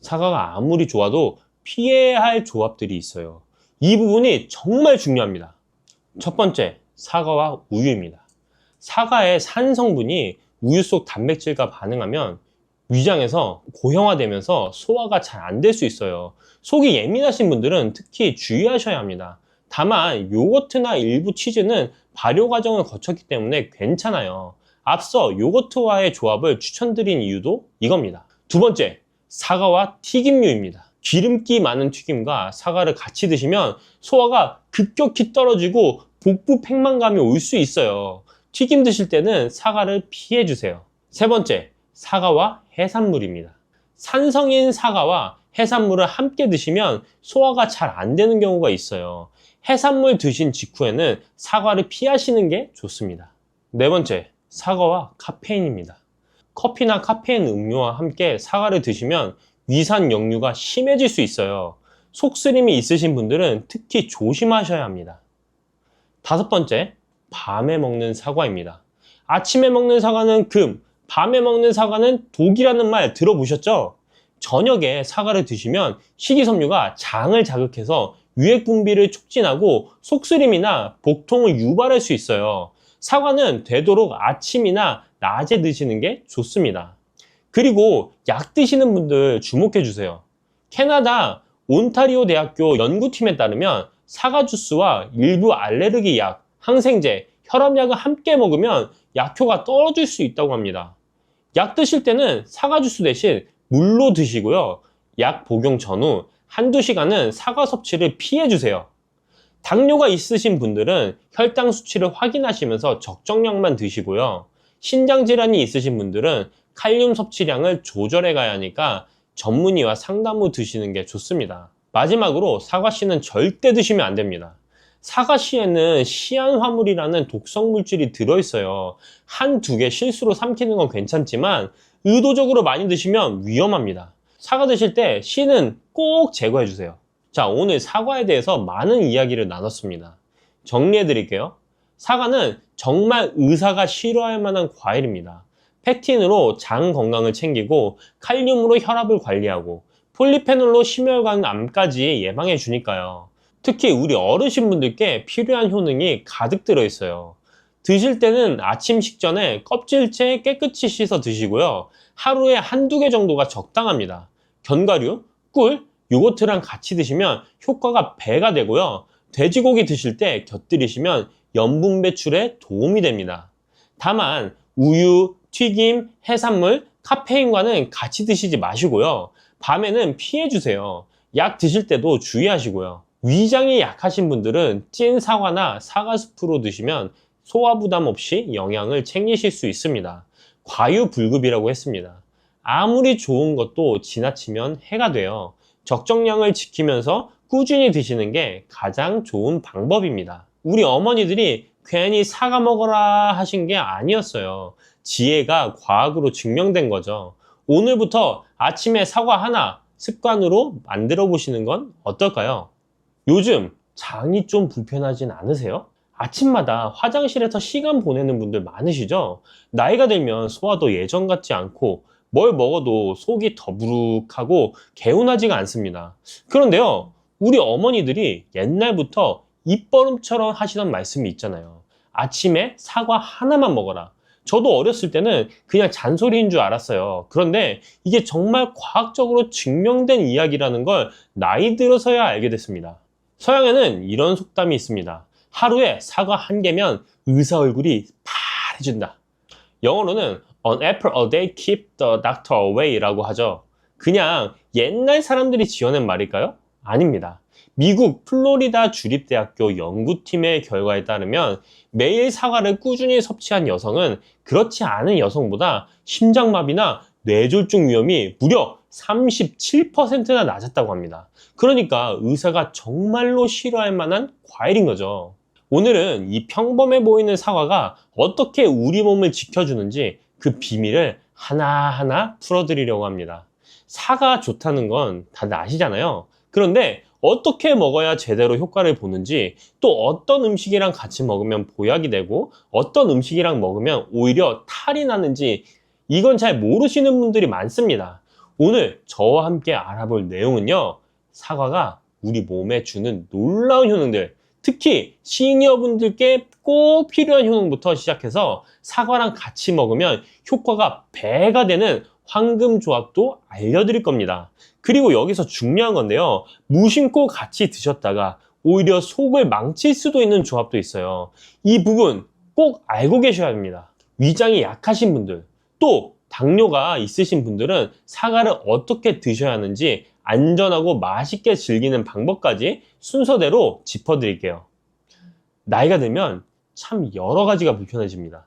사과가 아무리 좋아도 피해야 할 조합들이 있어요. 이 부분이 정말 중요합니다. 첫 번째, 사과와 우유입니다. 사과의 산 성분이 우유 속 단백질과 반응하면 위장에서 고형화되면서 소화가 잘 안 될 수 있어요. 속이 예민하신 분들은 특히 주의하셔야 합니다. 다만 요거트나 일부 치즈는 발효 과정을 거쳤기 때문에 괜찮아요. 앞서 요거트와의 조합을 추천드린 이유도 이겁니다. 두 번째, 사과와 튀김류입니다. 기름기 많은 튀김과 사과를 같이 드시면 소화가 급격히 떨어지고 복부 팽만감이 올 수 있어요. 튀김 드실 때는 사과를 피해 주세요. 세 번째, 사과와 해산물입니다. 산성인 사과와 해산물을 함께 드시면 소화가 잘 안 되는 경우가 있어요. 해산물 드신 직후에는 사과를 피하시는 게 좋습니다. 네 번째, 사과와 카페인입니다. 커피나 카페인 음료와 함께 사과를 드시면 위산 역류가 심해질 수 있어요. 속쓰림이 있으신 분들은 특히 조심하셔야 합니다. 다섯 번째, 밤에 먹는 사과입니다. 아침에 먹는 사과는 금, 밤에 먹는 사과는 독이라는 말 들어보셨죠? 저녁에 사과를 드시면 식이섬유가 장을 자극해서 유액 분비를 촉진하고 속쓰림이나 복통을 유발할 수 있어요. 사과는 되도록 아침이나 낮에 드시는 게 좋습니다. 그리고 약 드시는 분들 주목해 주세요. 캐나다 온타리오 대학교 연구팀에 따르면 사과 주스와 일부 알레르기 약, 항생제, 혈압약을 함께 먹으면 약효가 떨어질 수 있다고 합니다. 약 드실 때는 사과 주스 대신 물로 드시고요. 약 복용 전후 한두 시간은 사과 섭취를 피해 주세요. 당뇨가 있으신 분들은 혈당 수치를 확인하시면서 적정량만 드시고요. 신장 질환이 있으신 분들은 칼륨 섭취량을 조절해 가야 하니까 전문의와 상담 후 드시는 게 좋습니다. 마지막으로 사과씨는 절대 드시면 안 됩니다. 사과씨에는 시안화물이라는 독성 물질이 들어있어요. 한두 개 실수로 삼키는 건 괜찮지만 의도적으로 많이 드시면 위험합니다. 사과 드실 때 씨는 꼭 제거해 주세요. 자, 오늘 사과에 대해서 많은 이야기를 나눴습니다. 정리해 드릴게요. 사과는 정말 의사가 싫어할 만한 과일입니다. 펙틴으로 장 건강을 챙기고 칼륨으로 혈압을 관리하고 폴리페놀로 심혈관 암까지 예방해 주니까요. 특히 우리 어르신분들께 필요한 효능이 가득 들어있어요. 드실 때는 아침 식전에 껍질째 깨끗이 씻어 드시고요. 하루에 한두 개 정도가 적당합니다. 견과류, 꿀, 요거트랑 같이 드시면 효과가 배가 되고요. 돼지고기 드실 때 곁들이시면 염분 배출에 도움이 됩니다. 다만 우유, 튀김, 해산물, 카페인과는 같이 드시지 마시고요. 밤에는 피해 주세요. 약 드실 때도 주의하시고요. 위장이 약하신 분들은 찐 사과나 사과 스프로 드시면 소화 부담 없이 영양을 챙기실 수 있습니다. 과유불급이라고 했습니다. 아무리 좋은 것도 지나치면 해가 돼요. 적정량을 지키면서 꾸준히 드시는 게 가장 좋은 방법입니다. 우리 어머니들이 괜히 사과 먹어라 하신 게 아니었어요. 지혜가 과학으로 증명된 거죠. 오늘부터 아침에 사과 하나 습관으로 만들어 보시는 건 어떨까요? 요즘 장이 좀 불편하진 않으세요? 아침마다 화장실에서 시간 보내는 분들 많으시죠? 나이가 들면 소화도 예전 같지 않고 뭘 먹어도 속이 더부룩하고 개운하지가 않습니다. 그런데요, 우리 어머니들이 옛날부터 입버릇처럼 하시던 말씀이 있잖아요. 아침에 사과 하나만 먹어라. 저도 어렸을 때는 그냥 잔소리인 줄 알았어요. 그런데 이게 정말 과학적으로 증명된 이야기라는 걸 나이 들어서야 알게 됐습니다. 서양에는 이런 속담이 있습니다. 하루에 사과 한 개면 의사 얼굴이 파래진다. 영어로는 An apple a day keep the doctor away 라고 하죠. 그냥 옛날 사람들이 지어낸 말일까요? 아닙니다. 미국 플로리다 주립대학교 연구팀의 결과에 따르면 매일 사과를 꾸준히 섭취한 여성은 그렇지 않은 여성보다 심장마비나 뇌졸중 위험이 무려 37%나 낮았다고 합니다. 그러니까 의사가 정말로 싫어할 만한 과일인 거죠. 오늘은 이 평범해 보이는 사과가 어떻게 우리 몸을 지켜주는지 그 비밀을 하나하나 풀어드리려고 합니다. 사과 좋다는 건 다들 아시잖아요. 그런데 어떻게 먹어야 제대로 효과를 보는지, 또 어떤 음식이랑 같이 먹으면 보약이 되고 어떤 음식이랑 먹으면 오히려 탈이 나는지, 이건 잘 모르시는 분들이 많습니다. 오늘 저와 함께 알아볼 내용은요, 사과가 우리 몸에 주는 놀라운 효능들, 특히 시니어분들께 꼭 필요한 효능부터 시작해서 사과랑 같이 먹으면 효과가 배가 되는 황금조합도 알려드릴 겁니다. 그리고 여기서 중요한 건데요, 무심코 같이 드셨다가 오히려 속을 망칠 수도 있는 조합도 있어요. 이 부분 꼭 알고 계셔야 합니다. 위장이 약하신 분들, 또 당뇨가 있으신 분들은 사과를 어떻게 드셔야 하는지 안전하고 맛있게 즐기는 방법까지 순서대로 짚어드릴게요. 나이가 들면 참 여러 가지가 불편해집니다.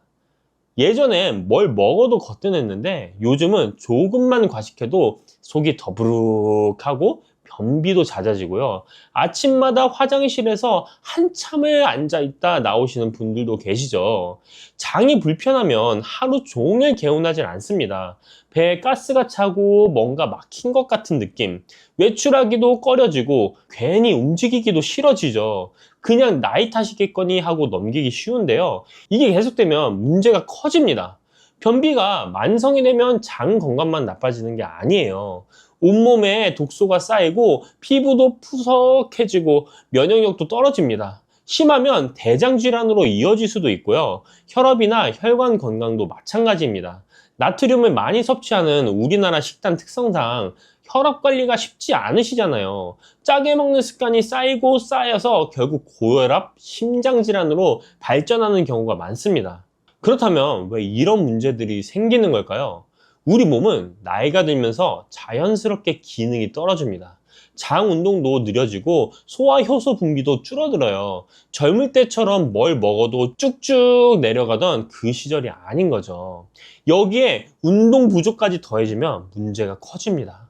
예전엔 뭘 먹어도 거뜬했는데 요즘은 조금만 과식해도 속이 더부룩하고 변비도 잦아지고요. 아침마다 화장실에서 한참을 앉아있다 나오시는 분들도 계시죠. 장이 불편하면 하루 종일 개운하진 않습니다. 배에 가스가 차고 뭔가 막힌 것 같은 느낌, 외출하기도 꺼려지고 괜히 움직이기도 싫어지죠. 그냥 나이 탓이겠거니 하고 넘기기 쉬운데요. 이게 계속되면 문제가 커집니다. 변비가 만성이 되면 장 건강만 나빠지는 게 아니에요. 온몸에 독소가 쌓이고 피부도 푸석해지고 면역력도 떨어집니다. 심하면 대장 질환으로 이어질 수도 있고요. 혈압이나 혈관 건강도 마찬가지입니다. 나트륨을 많이 섭취하는 우리나라 식단 특성상 혈압 관리가 쉽지 않으시잖아요. 짜게 먹는 습관이 쌓이고 쌓여서 결국 고혈압, 심장질환으로 발전하는 경우가 많습니다. 그렇다면 왜 이런 문제들이 생기는 걸까요? 우리 몸은 나이가 들면서 자연스럽게 기능이 떨어집니다. 장 운동도 느려지고 소화 효소 분비도 줄어들어요. 젊을 때처럼 뭘 먹어도 쭉쭉 내려가던 그 시절이 아닌 거죠. 여기에 운동 부족까지 더해지면 문제가 커집니다.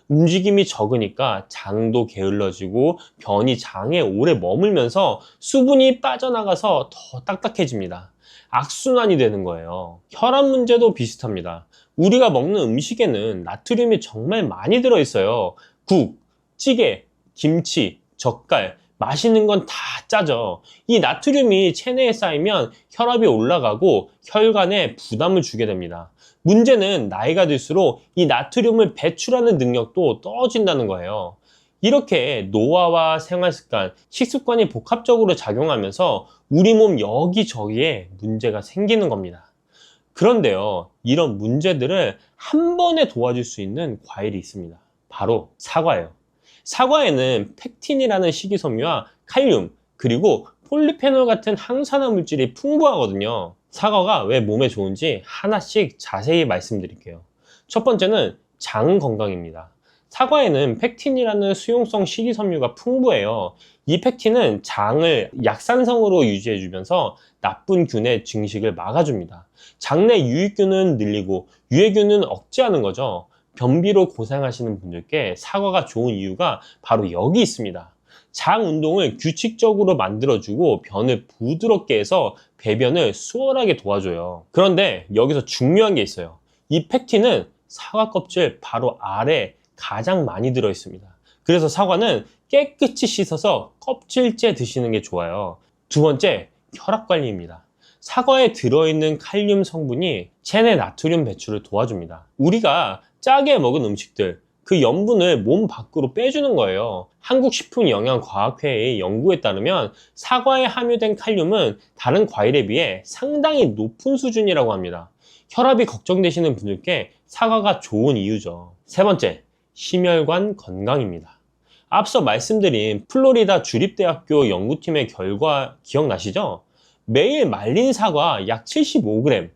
움직임이 적으니까 장도 게을러지고 변이 장에 오래 머물면서 수분이 빠져나가서 더 딱딱해집니다. 악순환이 되는 거예요. 혈압 문제도 비슷합니다. 우리가 먹는 음식에는 나트륨이 정말 많이 들어있어요. 국, 찌개, 김치, 젓갈, 맛있는 건 다 짜죠. 이 나트륨이 체내에 쌓이면 혈압이 올라가고 혈관에 부담을 주게 됩니다. 문제는 나이가 들수록 이 나트륨을 배출하는 능력도 떨어진다는 거예요. 이렇게 노화와 생활습관, 식습관이 복합적으로 작용하면서 우리 몸 여기저기에 문제가 생기는 겁니다. 그런데요, 이런 문제들을 한 번에 도와줄 수 있는 과일이 있습니다. 바로 사과예요. 사과에는 펙틴이라는 식이섬유와 칼륨, 그리고 폴리페놀 같은 항산화 물질이 풍부하거든요. 사과가 왜 몸에 좋은지 하나씩 자세히 말씀드릴게요. 첫 번째는 장 건강입니다. 사과에는 펙틴이라는 수용성 식이섬유가 풍부해요. 이 펙틴은 장을 약산성으로 유지해주면서 나쁜 균의 증식을 막아줍니다. 장내 유익균은 늘리고 유해균은 억제하는 거죠. 변비로 고생하시는 분들께 사과가 좋은 이유가 바로 여기 있습니다. 장 운동을 규칙적으로 만들어주고 변을 부드럽게 해서 배변을 수월하게 도와줘요. 그런데 여기서 중요한 게 있어요. 이 펙틴은 사과 껍질 바로 아래 가장 많이 들어있습니다. 그래서 사과는 깨끗이 씻어서 껍질째 드시는 게 좋아요. 두 번째, 혈압 관리입니다. 사과에 들어있는 칼륨 성분이 체내 나트륨 배출을 도와줍니다. 우리가 짜게 먹은 음식들, 그 염분을 몸 밖으로 빼주는 거예요. 한국식품영양과학회의 연구에 따르면 사과에 함유된 칼륨은 다른 과일에 비해 상당히 높은 수준이라고 합니다. 혈압이 걱정되시는 분들께 사과가 좋은 이유죠. 세 번째, 심혈관 건강입니다. 앞서 말씀드린 플로리다 주립대학교 연구팀의 결과 기억나시죠? 매일 말린 사과 약 75g,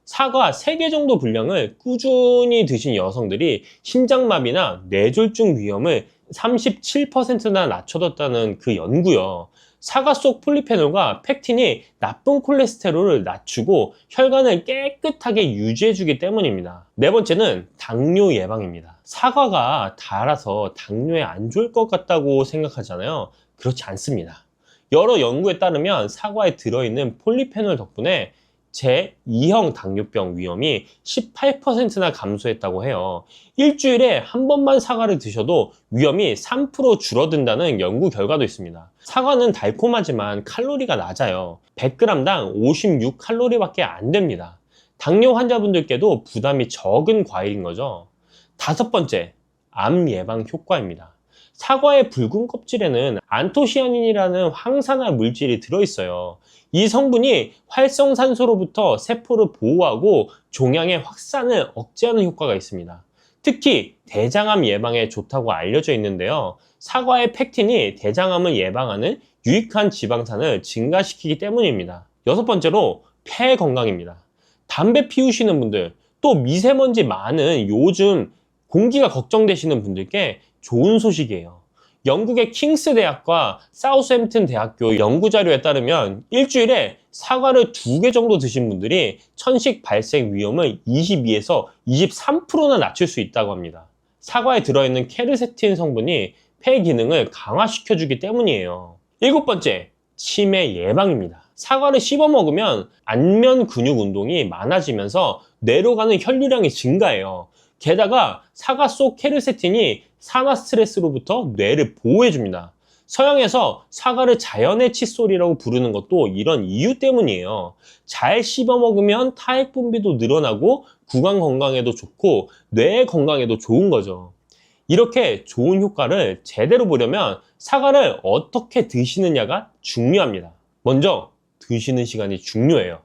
사과 3개 정도 분량을 꾸준히 드신 여성들이 심장마비나 뇌졸중 위험을 37%나 낮춰뒀다는 그 연구요. 사과 속 폴리페놀과 펙틴이 나쁜 콜레스테롤을 낮추고 혈관을 깨끗하게 유지해주기 때문입니다. 네 번째는 당뇨 예방입니다. 사과가 달아서 당뇨에 안 좋을 것 같다고 생각하잖아요. 그렇지 않습니다. 여러 연구에 따르면 사과에 들어있는 폴리페놀 덕분에 제2형 당뇨병 위험이 18%나 감소했다고 해요. 일주일에 한 번만 사과를 드셔도 위험이 3% 줄어든다는 연구 결과도 있습니다. 사과는 달콤하지만 칼로리가 낮아요. 100g당 56칼로리밖에 안 됩니다. 당뇨 환자분들께도 부담이 적은 과일인 거죠. 다섯 번째, 암 예방 효과입니다. 사과의 붉은 껍질에는 안토시아닌이라는 항산화 물질이 들어있어요. 이 성분이 활성산소로부터 세포를 보호하고 종양의 확산을 억제하는 효과가 있습니다. 특히 대장암 예방에 좋다고 알려져 있는데요. 사과의 펙틴이 대장암을 예방하는 유익한 지방산을 증가시키기 때문입니다. 여섯 번째로 폐 건강입니다. 담배 피우시는 분들, 또 미세먼지 많은 요즘 공기가 걱정되시는 분들께 좋은 소식이에요. 영국의 킹스 대학과 사우스햄튼 대학교 연구 자료에 따르면 일주일에 사과를 2개 정도 드신 분들이 천식 발생 위험을 22에서 23%나 낮출 수 있다고 합니다. 사과에 들어있는 케르세틴 성분이 폐 기능을 강화시켜주기 때문이에요. 일곱 번째, 치매 예방입니다. 사과를 씹어 먹으면 안면 근육 운동이 많아지면서 뇌로 가는 혈류량이 증가해요. 게다가 사과 속 케르세틴이 산화 스트레스로부터 뇌를 보호해줍니다. 서양에서 사과를 자연의 칫솔이라고 부르는 것도 이런 이유 때문이에요. 잘 씹어 먹으면 타액 분비도 늘어나고 구강 건강에도 좋고 뇌 건강에도 좋은 거죠. 이렇게 좋은 효과를 제대로 보려면 사과를 어떻게 드시느냐가 중요합니다. 먼저 드시는 시간이 중요해요.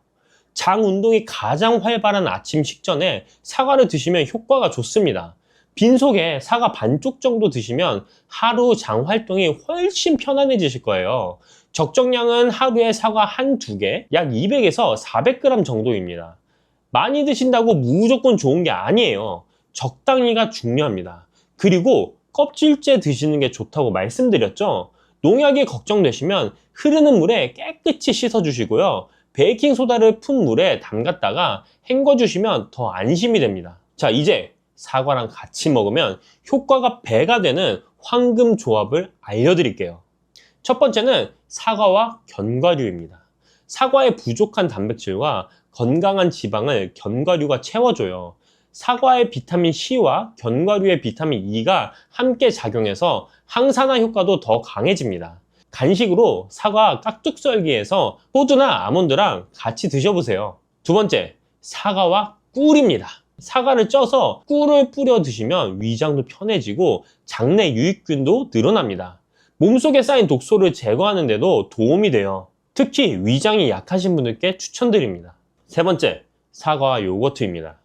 장 운동이 가장 활발한 아침 식전에 사과를 드시면 효과가 좋습니다. 빈속에 사과 반쪽 정도 드시면 하루 장 활동이 훨씬 편안해지실 거예요. 적정량은 하루에 사과 한두 개, 약 200에서 400g 정도입니다. 많이 드신다고 무조건 좋은 게 아니에요. 적당히가 중요합니다. 그리고 껍질째 드시는 게 좋다고 말씀드렸죠? 농약이 걱정되시면 흐르는 물에 깨끗이 씻어주시고요. 베이킹소다를 푼 물에 담갔다가 헹궈주시면 더 안심이 됩니다. 자, 이제 사과랑 같이 먹으면 효과가 배가 되는 황금 조합을 알려드릴게요. 첫 번째는 사과와 견과류입니다. 사과의 부족한 단백질과 건강한 지방을 견과류가 채워줘요. 사과의 비타민 C와 견과류의 비타민 E가 함께 작용해서 항산화 효과도 더 강해집니다. 간식으로 사과 깍둑썰기해서 호두나 아몬드랑 같이 드셔보세요. 두 번째, 사과와 꿀입니다. 사과를 쪄서 꿀을 뿌려 드시면 위장도 편해지고 장내 유익균도 늘어납니다. 몸속에 쌓인 독소를 제거하는 데도 도움이 돼요. 특히 위장이 약하신 분들께 추천드립니다. 세 번째, 사과와 요거트입니다.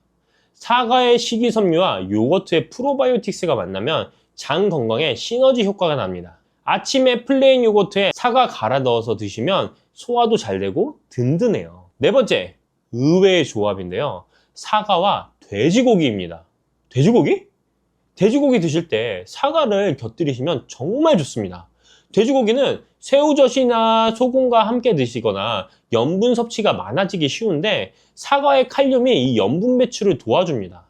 사과의 식이섬유와 요거트의 프로바이오틱스가 만나면 장 건강에 시너지 효과가 납니다. 아침에 플레인 요거트에 사과 갈아 넣어서 드시면 소화도 잘 되고 든든해요. 네 번째, 의외의 조합인데요. 사과와 돼지고기입니다. 돼지고기? 돼지고기 드실 때 사과를 곁들이시면 정말 좋습니다. 돼지고기는 새우젓이나 소금과 함께 드시거나 염분 섭취가 많아지기 쉬운데 사과의 칼륨이 이 염분 배출을 도와줍니다.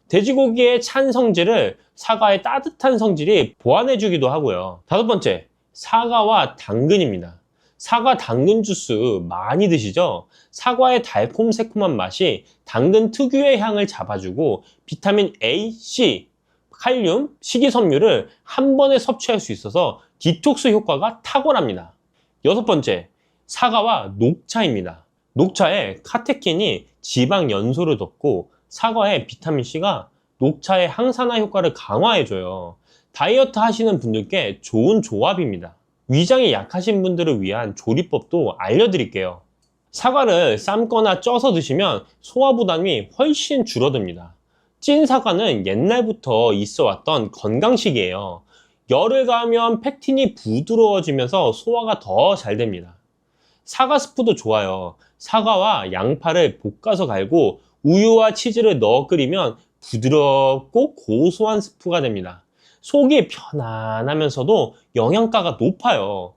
돼지고기의 찬 성질을 사과의 따뜻한 성질이 보완해주기도 하고요. 다섯 번째, 사과와 당근입니다. 사과 당근 주스 많이 드시죠? 사과의 달콤 새콤한 맛이 당근 특유의 향을 잡아주고 비타민 A, C, 칼륨, 식이섬유를 한 번에 섭취할 수 있어서 디톡스 효과가 탁월합니다. 여섯 번째, 사과와 녹차입니다. 녹차에 카테킨이 지방 연소를 덮고 사과의 비타민 C가 녹차의 항산화 효과를 강화해줘요. 다이어트 하시는 분들께 좋은 조합입니다. 위장이 약하신 분들을 위한 조리법도 알려드릴게요. 사과를 삶거나 쪄서 드시면 소화 부담이 훨씬 줄어듭니다. 찐 사과는 옛날부터 있어 왔던 건강식이에요. 열을 가하면 펙틴이 부드러워지면서 소화가 더 잘 됩니다. 사과 스프도 좋아요. 사과와 양파를 볶아서 갈고 우유와 치즈를 넣어 끓이면 부드럽고 고소한 스프가 됩니다. 속이 편안하면서도 영양가가 높아요.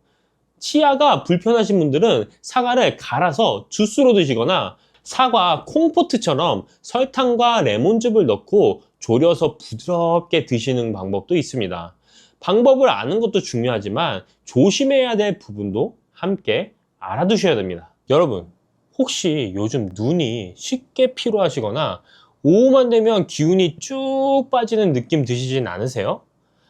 치아가 불편하신 분들은 사과를 갈아서 주스로 드시거나 사과 콩포트처럼 설탕과 레몬즙을 넣고 졸여서 부드럽게 드시는 방법도 있습니다. 방법을 아는 것도 중요하지만 조심해야 될 부분도 함께 알아두셔야 됩니다. 여러분, 혹시 요즘 눈이 쉽게 피로하시거나 오후만 되면 기운이 쭉 빠지는 느낌 드시진 않으세요?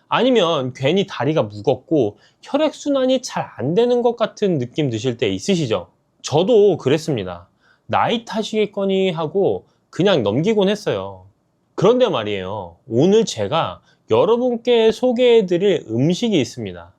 아니면 괜히 다리가 무겁고 혈액순환이 잘 안 되는 것 같은 느낌 드실 때 있으시죠? 저도 그랬습니다. 나이 탓이겠거니 하고 그냥 넘기곤 했어요. 그런데 말이에요. 오늘 제가 여러분께 소개해드릴 음식이 있습니다.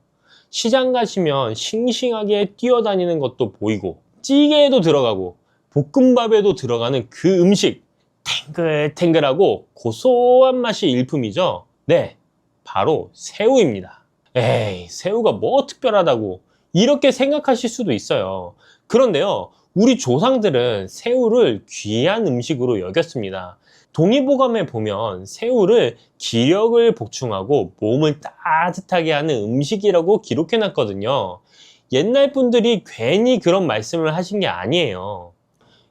시장 가시면 싱싱하게 뛰어다니는 것도 보이고 찌개에도 들어가고 볶음밥에도 들어가는 그 음식, 탱글탱글하고 고소한 맛이 일품이죠. 네, 바로 새우입니다. 에이, 새우가 뭐 특별하다고 이렇게 생각하실 수도 있어요. 그런데요, 우리 조상들은 새우를 귀한 음식으로 여겼습니다. 동의보감에 보면 새우를 기력을 보충하고 몸을 따뜻하게 하는 음식이라고 기록해 놨거든요. 옛날 분들이 괜히 그런 말씀을 하신 게 아니에요.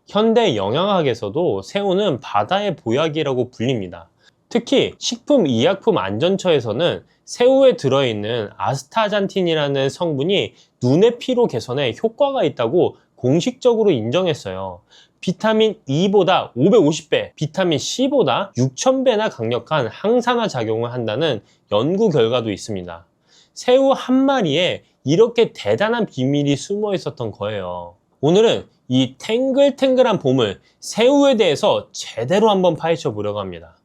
현대 영양학에서도 새우는 바다의 보약이라고 불립니다. 특히 식품의약품안전처에서는 새우에 들어있는 아스타잔틴이라는 성분이 눈의 피로 개선에 효과가 있다고 공식적으로 인정했어요. 비타민 E보다 550배, 비타민 C보다 6000배나 강력한 항산화 작용을 한다는 연구 결과도 있습니다. 새우 한 마리에 이렇게 대단한 비밀이 숨어 있었던 거예요. 오늘은 이 탱글탱글한 보물, 새우에 대해서 제대로 한번 파헤쳐 보려고 합니다.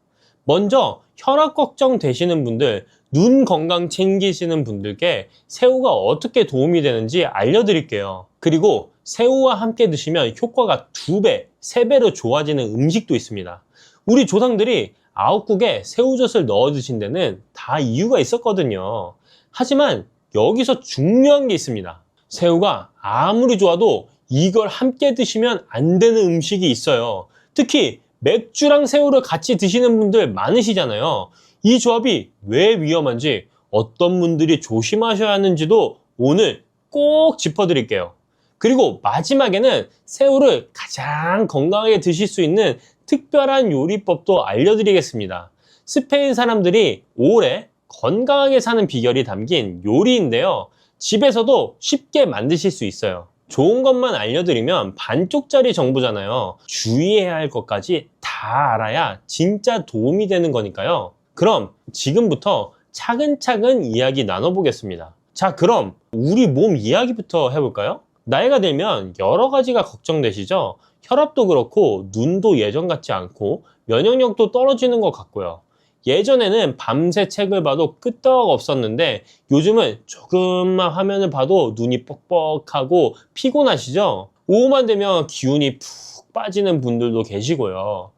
먼저 혈압 걱정 되시는 분들, 눈 건강 챙기시는 분들께 새우가 어떻게 도움이 되는지 알려드릴게요. 그리고 새우와 함께 드시면 효과가 2배, 3배로 좋아지는 음식도 있습니다. 우리 조상들이 아욱국에 새우젓을 넣어 드신 데는 다 이유가 있었거든요. 하지만 여기서 중요한 게 있습니다. 새우가 아무리 좋아도 이걸 함께 드시면 안 되는 음식이 있어요. 특히 맥주랑 새우를 같이 드시는 분들 많으시잖아요. 이 조합이 왜 위험한지, 어떤 분들이 조심하셔야 하는지도 오늘 꼭 짚어드릴게요. 그리고 마지막에는 새우를 가장 건강하게 드실 수 있는 특별한 요리법도 알려드리겠습니다. 스페인 사람들이 오래 건강하게 사는 비결이 담긴 요리인데요. 집에서도 쉽게 만드실 수 있어요. 좋은 것만 알려드리면 반쪽짜리 정보잖아요. 주의해야 할 것까지 다 알아야 진짜 도움이 되는 거니까요. 그럼 지금부터 차근차근 이야기 나눠보겠습니다. 자, 그럼 우리 몸 이야기부터 해볼까요? 나이가 들면 여러 가지가 걱정되시죠? 혈압도 그렇고 눈도 예전 같지 않고 면역력도 떨어지는 것 같고요. 예전에는 밤새 책을 봐도 끄떡 없었는데 요즘은 조금만 화면을 봐도 눈이 뻑뻑하고 피곤하시죠? 오후만 되면 기운이 푹 빠지는 분들도 계시고요.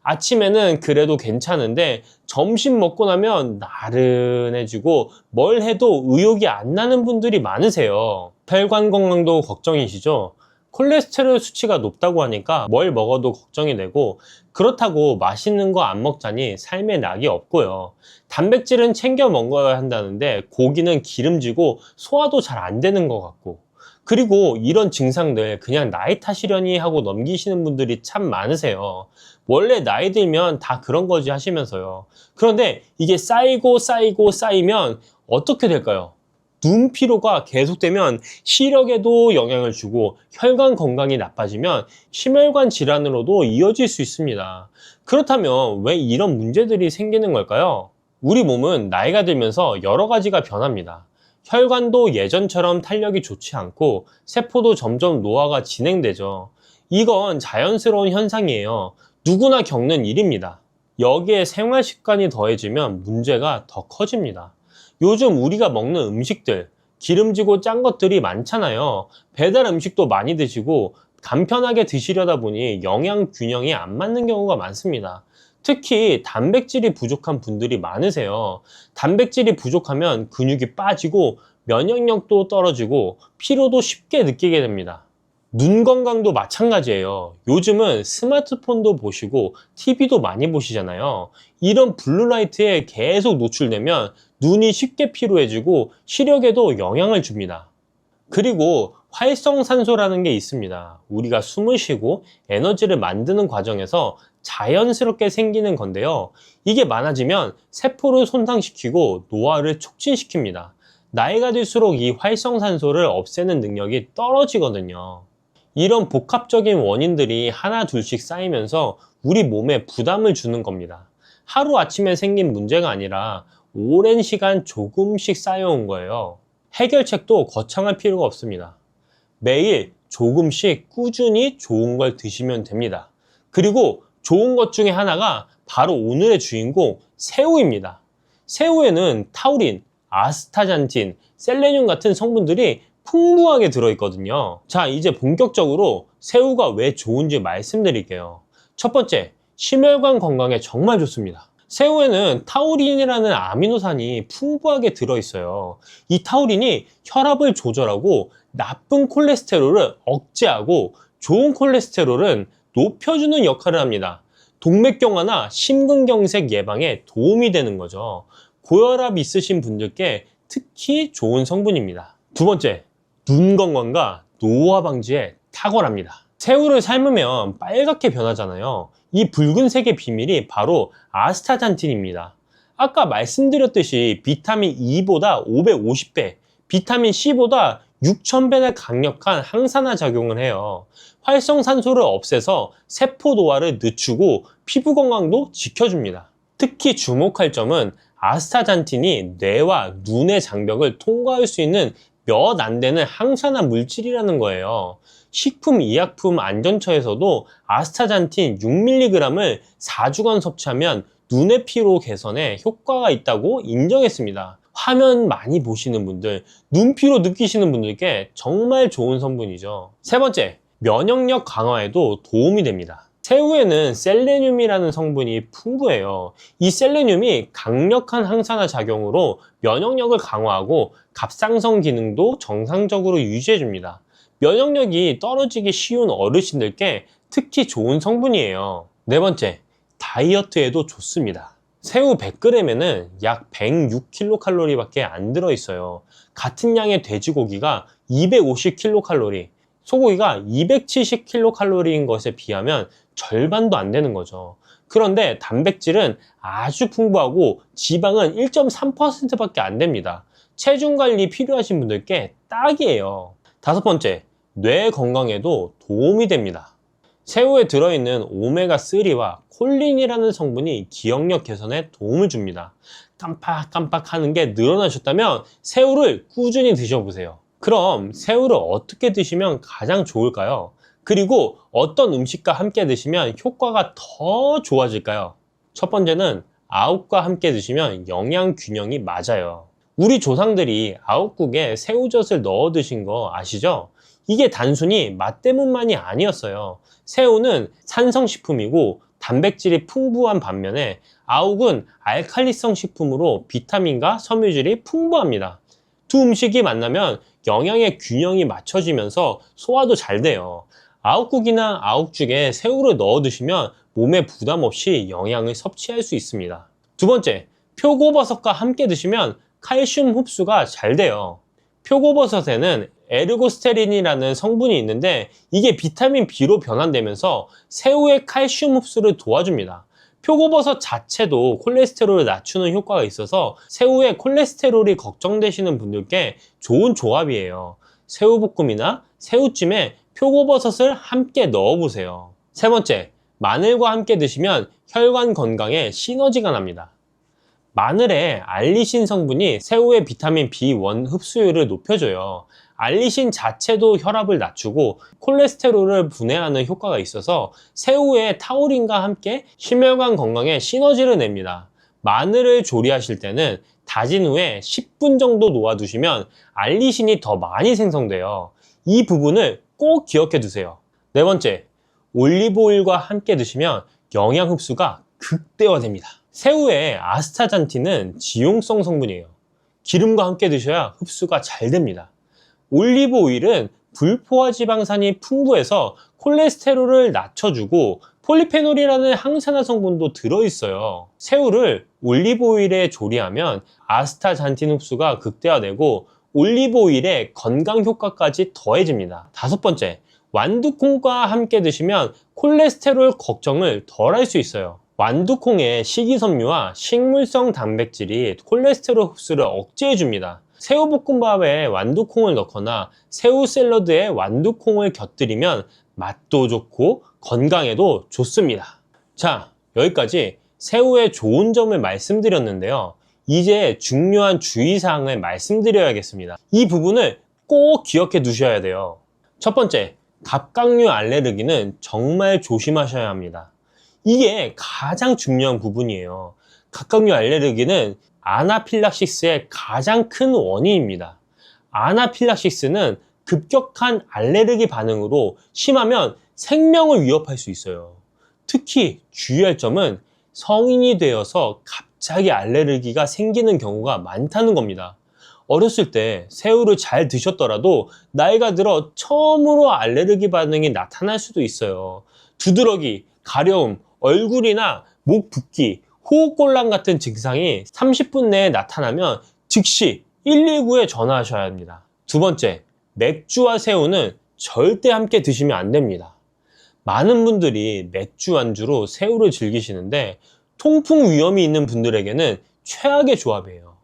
아침에는 그래도 괜찮은데 점심 먹고 나면 나른해지고 뭘 해도 의욕이 안 나는 분들이 많으세요. 혈관 건강도 걱정이시죠? 콜레스테롤 수치가 높다고 하니까 뭘 먹어도 걱정이 되고, 그렇다고 맛있는 거 안 먹자니 삶에 낙이 없고요. 단백질은 챙겨 먹어야 한다는데 고기는 기름지고 소화도 잘 안 되는 것 같고, 그리고 이런 증상들 그냥 나이 탓이려니 하고 넘기시는 분들이 참 많으세요. 원래 나이 들면 다 그런 거지 하시면서요. 그런데 이게 쌓이면 어떻게 될까요? 눈 피로가 계속되면 시력에도 영향을 주고 혈관 건강이 나빠지면 심혈관 질환으로도 이어질 수 있습니다. 그렇다면 왜 이런 문제들이 생기는 걸까요? 우리 몸은 나이가 들면서 여러 가지가 변합니다. 혈관도 예전처럼 탄력이 좋지 않고 세포도 점점 노화가 진행되죠. 이건 자연스러운 현상이에요. 누구나 겪는 일입니다. 여기에 생활 습관이 더해지면 문제가 더 커집니다. 요즘 우리가 먹는 음식들, 기름지고 짠 것들이 많잖아요. 배달 음식도 많이 드시고 간편하게 드시려다 보니 영양 균형이 안 맞는 경우가 많습니다. 특히 단백질이 부족한 분들이 많으세요. 단백질이 부족하면 근육이 빠지고 면역력도 떨어지고 피로도 쉽게 느끼게 됩니다. 눈 건강도 마찬가지예요. 요즘은 스마트폰도 보시고 TV도 많이 보시잖아요. 이런 블루라이트에 계속 노출되면 눈이 쉽게 피로해지고 시력에도 영향을 줍니다. 그리고 활성산소라는 게 있습니다. 우리가 숨을 쉬고 에너지를 만드는 과정에서 자연스럽게 생기는 건데요. 이게 많아지면 세포를 손상시키고 노화를 촉진시킵니다. 나이가 들수록 이 활성산소를 없애는 능력이 떨어지거든요. 이런 복합적인 원인들이 하나 둘씩 쌓이면서 우리 몸에 부담을 주는 겁니다. 하루아침에 생긴 문제가 아니라 오랜 시간 조금씩 쌓여온 거예요. 해결책도 거창할 필요가 없습니다. 매일 조금씩 꾸준히 좋은 걸 드시면 됩니다. 그리고 좋은 것 중에 하나가 바로 오늘의 주인공 새우입니다. 새우에는 타우린, 아스타잔틴, 셀레늄 같은 성분들이 풍부하게 들어있거든요. 자, 이제 본격적으로 새우가 왜 좋은지 말씀드릴게요. 첫 번째, 심혈관 건강에 정말 좋습니다. 새우에는 타우린이라는 아미노산이 풍부하게 들어있어요. 이 타우린이 혈압을 조절하고 나쁜 콜레스테롤을 억제하고 좋은 콜레스테롤은 높여주는 역할을 합니다. 동맥경화나 심근경색 예방에 도움이 되는 거죠. 고혈압 있으신 분들께 특히 좋은 성분입니다. 두 번째, 눈 건강과 노화 방지에 탁월합니다. 새우를 삶으면 빨갛게 변하잖아요. 이 붉은색의 비밀이 바로 아스타잔틴입니다. 아까 말씀드렸듯이 비타민 E보다 550배, 비타민 C보다 6000배나 강력한 항산화 작용을 해요. 활성산소를 없애서 세포 노화를 늦추고 피부 건강도 지켜줍니다. 특히 주목할 점은 아스타잔틴이 뇌와 눈의 장벽을 통과할 수 있는 몇 안 되는 항산화 물질이라는 거예요. 식품의약품안전처에서도 아스타잔틴 6mg을 4주간 섭취하면 눈의 피로 개선에 효과가 있다고 인정했습니다. 화면 많이 보시는 분들, 눈피로 느끼시는 분들께 정말 좋은 성분이죠. 세 번째, 면역력 강화에도 도움이 됩니다. 새우에는 셀레늄이라는 성분이 풍부해요. 이 셀레늄이 강력한 항산화 작용으로 면역력을 강화하고 갑상선 기능도 정상적으로 유지해줍니다. 면역력이 떨어지기 쉬운 어르신들께 특히 좋은 성분이에요. 네 번째, 다이어트에도 좋습니다. 새우 100g에는 약 106kcal 밖에 안 들어있어요. 같은 양의 돼지고기가 250kcal, 소고기가 270kcal인 것에 비하면 절반도 안 되는 거죠. 그런데 단백질은 아주 풍부하고 지방은 1.3%밖에 안 됩니다. 체중 관리 필요하신 분들께 딱이에요. 다섯 번째, 뇌 건강에도 도움이 됩니다. 새우에 들어있는 오메가3와 콜린이라는 성분이 기억력 개선에 도움을 줍니다. 깜빡깜빡 하는 게 늘어나셨다면 새우를 꾸준히 드셔보세요. 그럼 새우를 어떻게 드시면 가장 좋을까요? 그리고 어떤 음식과 함께 드시면 효과가 더 좋아질까요? 첫 번째는 아욱과 함께 드시면 영양 균형이 맞아요. 우리 조상들이 아욱국에 새우젓을 넣어 드신 거 아시죠? 이게 단순히 맛 때문만이 아니었어요. 새우는 산성식품이고 단백질이 풍부한 반면에 아욱은 알칼리성 식품으로 비타민과 섬유질이 풍부합니다. 두 음식이 만나면 영양의 균형이 맞춰지면서 소화도 잘 돼요. 아욱국이나 아욱죽에 새우를 넣어 드시면 몸에 부담 없이 영양을 섭취할 수 있습니다. 두 번째, 표고버섯과 함께 드시면 칼슘 흡수가 잘 돼요. 표고버섯에는 에르고스테린이라는 성분이 있는데 이게 비타민 B로 변환되면서 새우의 칼슘 흡수를 도와줍니다. 표고버섯 자체도 콜레스테롤을 낮추는 효과가 있어서 새우의 콜레스테롤이 걱정되시는 분들께 좋은 조합이에요. 새우볶음이나 새우찜에 표고버섯을 함께 넣어보세요. 세 번째, 마늘과 함께 드시면 혈관 건강에 시너지가 납니다. 마늘에 알리신 성분이 새우의 비타민 B1 흡수율을 높여줘요. 알리신 자체도 혈압을 낮추고 콜레스테롤을 분해하는 효과가 있어서 새우의 타우린과 함께 심혈관 건강에 시너지를 냅니다. 마늘을 조리하실 때는 다진 후에 10분 정도 놓아두시면 알리신이 더 많이 생성돼요. 이 부분을 꼭 기억해 두세요. 네 번째, 올리브오일과 함께 드시면 영양 흡수가 극대화됩니다. 새우의 아스타잔틴은 지용성 성분이에요. 기름과 함께 드셔야 흡수가 잘 됩니다. 올리브 오일은 불포화 지방산이 풍부해서 콜레스테롤을 낮춰주고 폴리페놀이라는 항산화 성분도 들어있어요. 새우를 올리브 오일에 조리하면 아스타잔틴 흡수가 극대화되고 올리브 오일의 건강 효과까지 더해집니다. 다섯 번째, 완두콩과 함께 드시면 콜레스테롤 걱정을 덜 할 수 있어요. 완두콩의 식이섬유와 식물성 단백질이 콜레스테롤 흡수를 억제해줍니다. 새우볶음밥에 완두콩을 넣거나 새우 샐러드에 완두콩을 곁들이면 맛도 좋고 건강에도 좋습니다. 자, 여기까지 새우의 좋은 점을 말씀드렸는데요. 이제 중요한 주의사항을 말씀드려야겠습니다. 이 부분을 꼭 기억해 두셔야 돼요. 첫 번째, 갑각류 알레르기는 정말 조심하셔야 합니다. 이게 가장 중요한 부분이에요. 각각류 알레르기는 아나필락시스의 가장 큰 원인입니다. 아나필락시스는 급격한 알레르기 반응으로 심하면 생명을 위협할 수 있어요. 특히 주의할 점은 성인이 되어서 갑자기 알레르기가 생기는 경우가 많다는 겁니다. 어렸을 때 새우를 잘 드셨더라도 나이가 들어 처음으로 알레르기 반응이 나타날 수도 있어요. 두드러기, 가려움, 얼굴이나 목 붓기, 호흡곤란 같은 증상이 30분 내에 나타나면 즉시 119에 전화하셔야 합니다. 두 번째, 맥주와 새우는 절대 함께 드시면 안 됩니다. 많은 분들이 맥주 안주로 새우를 즐기시는데 통풍 위험이 있는 분들에게는 최악의 조합이에요.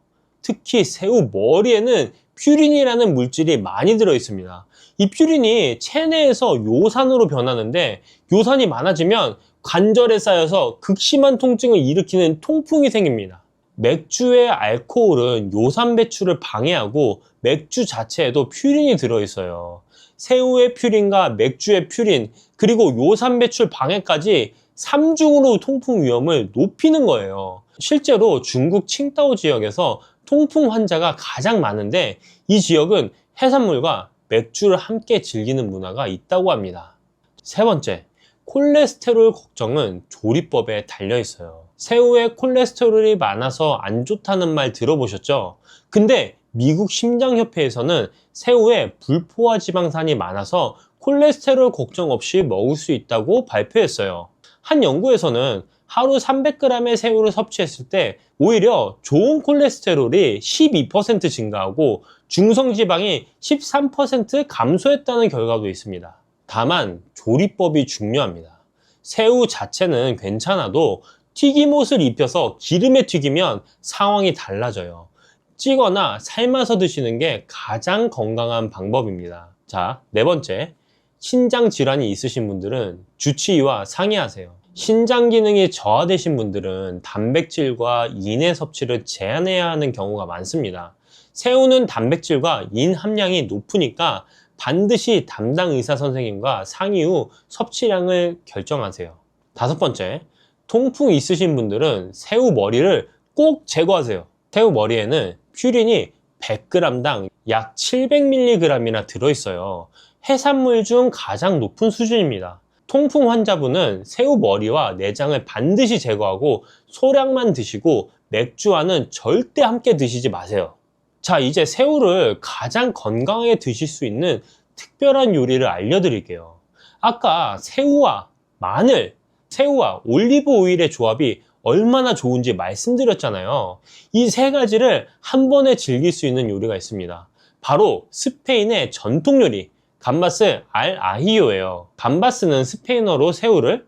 특히 새우 머리에는 퓨린이라는 물질이 많이 들어 있습니다. 이 퓨린이 체내에서 요산으로 변하는데 요산이 많아지면 관절에 쌓여서 극심한 통증을 일으키는 통풍이 생깁니다. 맥주의 알코올은 요산 배출을 방해하고 맥주 자체에도 퓨린이 들어있어요. 새우의 퓨린과 맥주의 퓨린, 그리고 요산 배출 방해까지 3중으로 통풍 위험을 높이는 거예요. 실제로 중국 칭다오 지역에서 통풍 환자가 가장 많은데 이 지역은 해산물과 맥주를 함께 즐기는 문화가 있다고 합니다. 세 번째, 콜레스테롤 걱정은 조리법에 달려 있어요. 새우에 콜레스테롤이 많아서 안 좋다는 말 들어보셨죠? 근데 미국 심장협회에서는 새우에 불포화 지방산이 많아서 콜레스테롤 걱정 없이 먹을 수 있다고 발표했어요. 한 연구에서는 하루 300g의 새우를 섭취했을 때 오히려 좋은 콜레스테롤이 12% 증가하고 중성지방이 13% 감소했다는 결과도 있습니다. 다만 조리법이 중요합니다. 새우 자체는 괜찮아도 튀김옷을 입혀서 기름에 튀기면 상황이 달라져요. 찌거나 삶아서 드시는 게 가장 건강한 방법입니다. 자, 네 번째, 신장 질환이 있으신 분들은 주치의와 상의하세요. 신장 기능이 저하되신 분들은 단백질과 인의 섭취를 제한해야 하는 경우가 많습니다. 새우는 단백질과 인 함량이 높으니까 반드시 담당 의사 선생님과 상의 후 섭취량을 결정하세요. 다섯 번째, 통풍 있으신 분들은 새우 머리를 꼭 제거하세요. 새우 머리에는 퓨린이 100g당 약 700mg이나 들어있어요. 해산물 중 가장 높은 수준입니다. 통풍 환자분은 새우 머리와 내장을 반드시 제거하고 소량만 드시고 맥주와는 절대 함께 드시지 마세요. 자, 이제 새우를 가장 건강하게 드실 수 있는 특별한 요리를 알려드릴게요. 아까 새우와 마늘, 새우와 올리브 오일의 조합이 얼마나 좋은지 말씀드렸잖아요. 이 세 가지를 한 번에 즐길 수 있는 요리가 있습니다. 바로 스페인의 전통 요리, 감바스 알 아히요예요. 감바스는 스페인어로 새우를,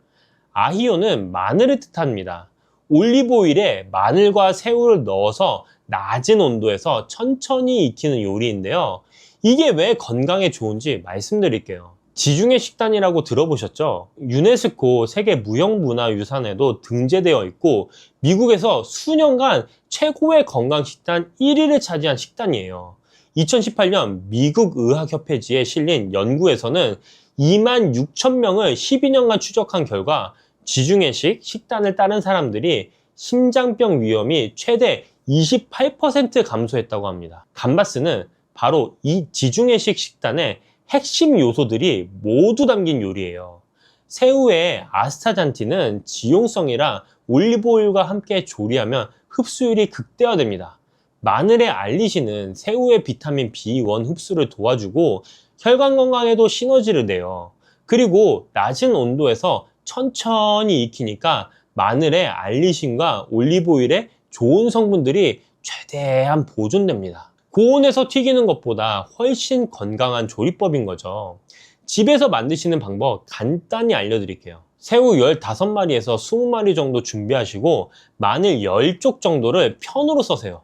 아히요는 마늘을 뜻합니다. 올리브 오일에 마늘과 새우를 넣어서 낮은 온도에서 천천히 익히는 요리인데요. 이게 왜 건강에 좋은지 말씀드릴게요. 지중해 식단이라고 들어보셨죠? 유네스코 세계 무형문화유산에도 등재되어 있고 미국에서 수년간 최고의 건강 식단 1위를 차지한 식단이에요. 2018년 미국 의학협회지에 실린 연구에서는 26,000명을 12년간 추적한 결과 지중해식 식단을 따른 사람들이 심장병 위험이 최대 28% 감소했다고 합니다. 감바스는 바로 이 지중해식 식단의 핵심 요소들이 모두 담긴 요리예요. 새우의 아스타잔틴은 지용성이라 올리브오일과 함께 조리하면 흡수율이 극대화됩니다. 마늘의 알리신은 새우의 비타민 B1 흡수를 도와주고 혈관 건강에도 시너지를 내요. 그리고 낮은 온도에서 천천히 익히니까 마늘의 알리신과 올리브오일의 좋은 성분들이 최대한 보존됩니다. 고온에서 튀기는 것보다 훨씬 건강한 조리법인 거죠. 집에서 만드시는 방법 간단히 알려드릴게요. 새우 15마리에서 20마리 정도 준비하시고 마늘 10쪽 정도를 편으로 써세요.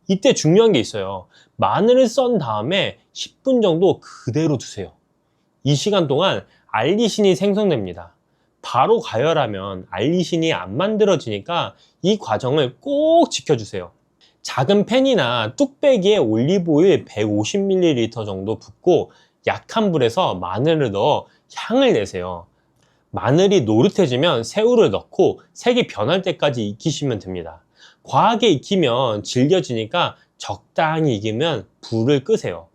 이때 중요한 게 있어요. 마늘을 썬 다음에 10분 정도 그대로 두세요. 이 시간 동안 알리신이 생성됩니다. 바로 가열하면 알리신이 안 만들어지니까 이 과정을 꼭 지켜주세요. 작은 팬이나 뚝배기에 올리브오일 150ml 정도 붓고 약한 불에서 마늘을 넣어 향을 내세요. 마늘이 노릇해지면 새우를 넣고 색이 변할 때까지 익히시면 됩니다. 과하게 익히면 질겨지니까 적당히 익으면 불을 끄세요.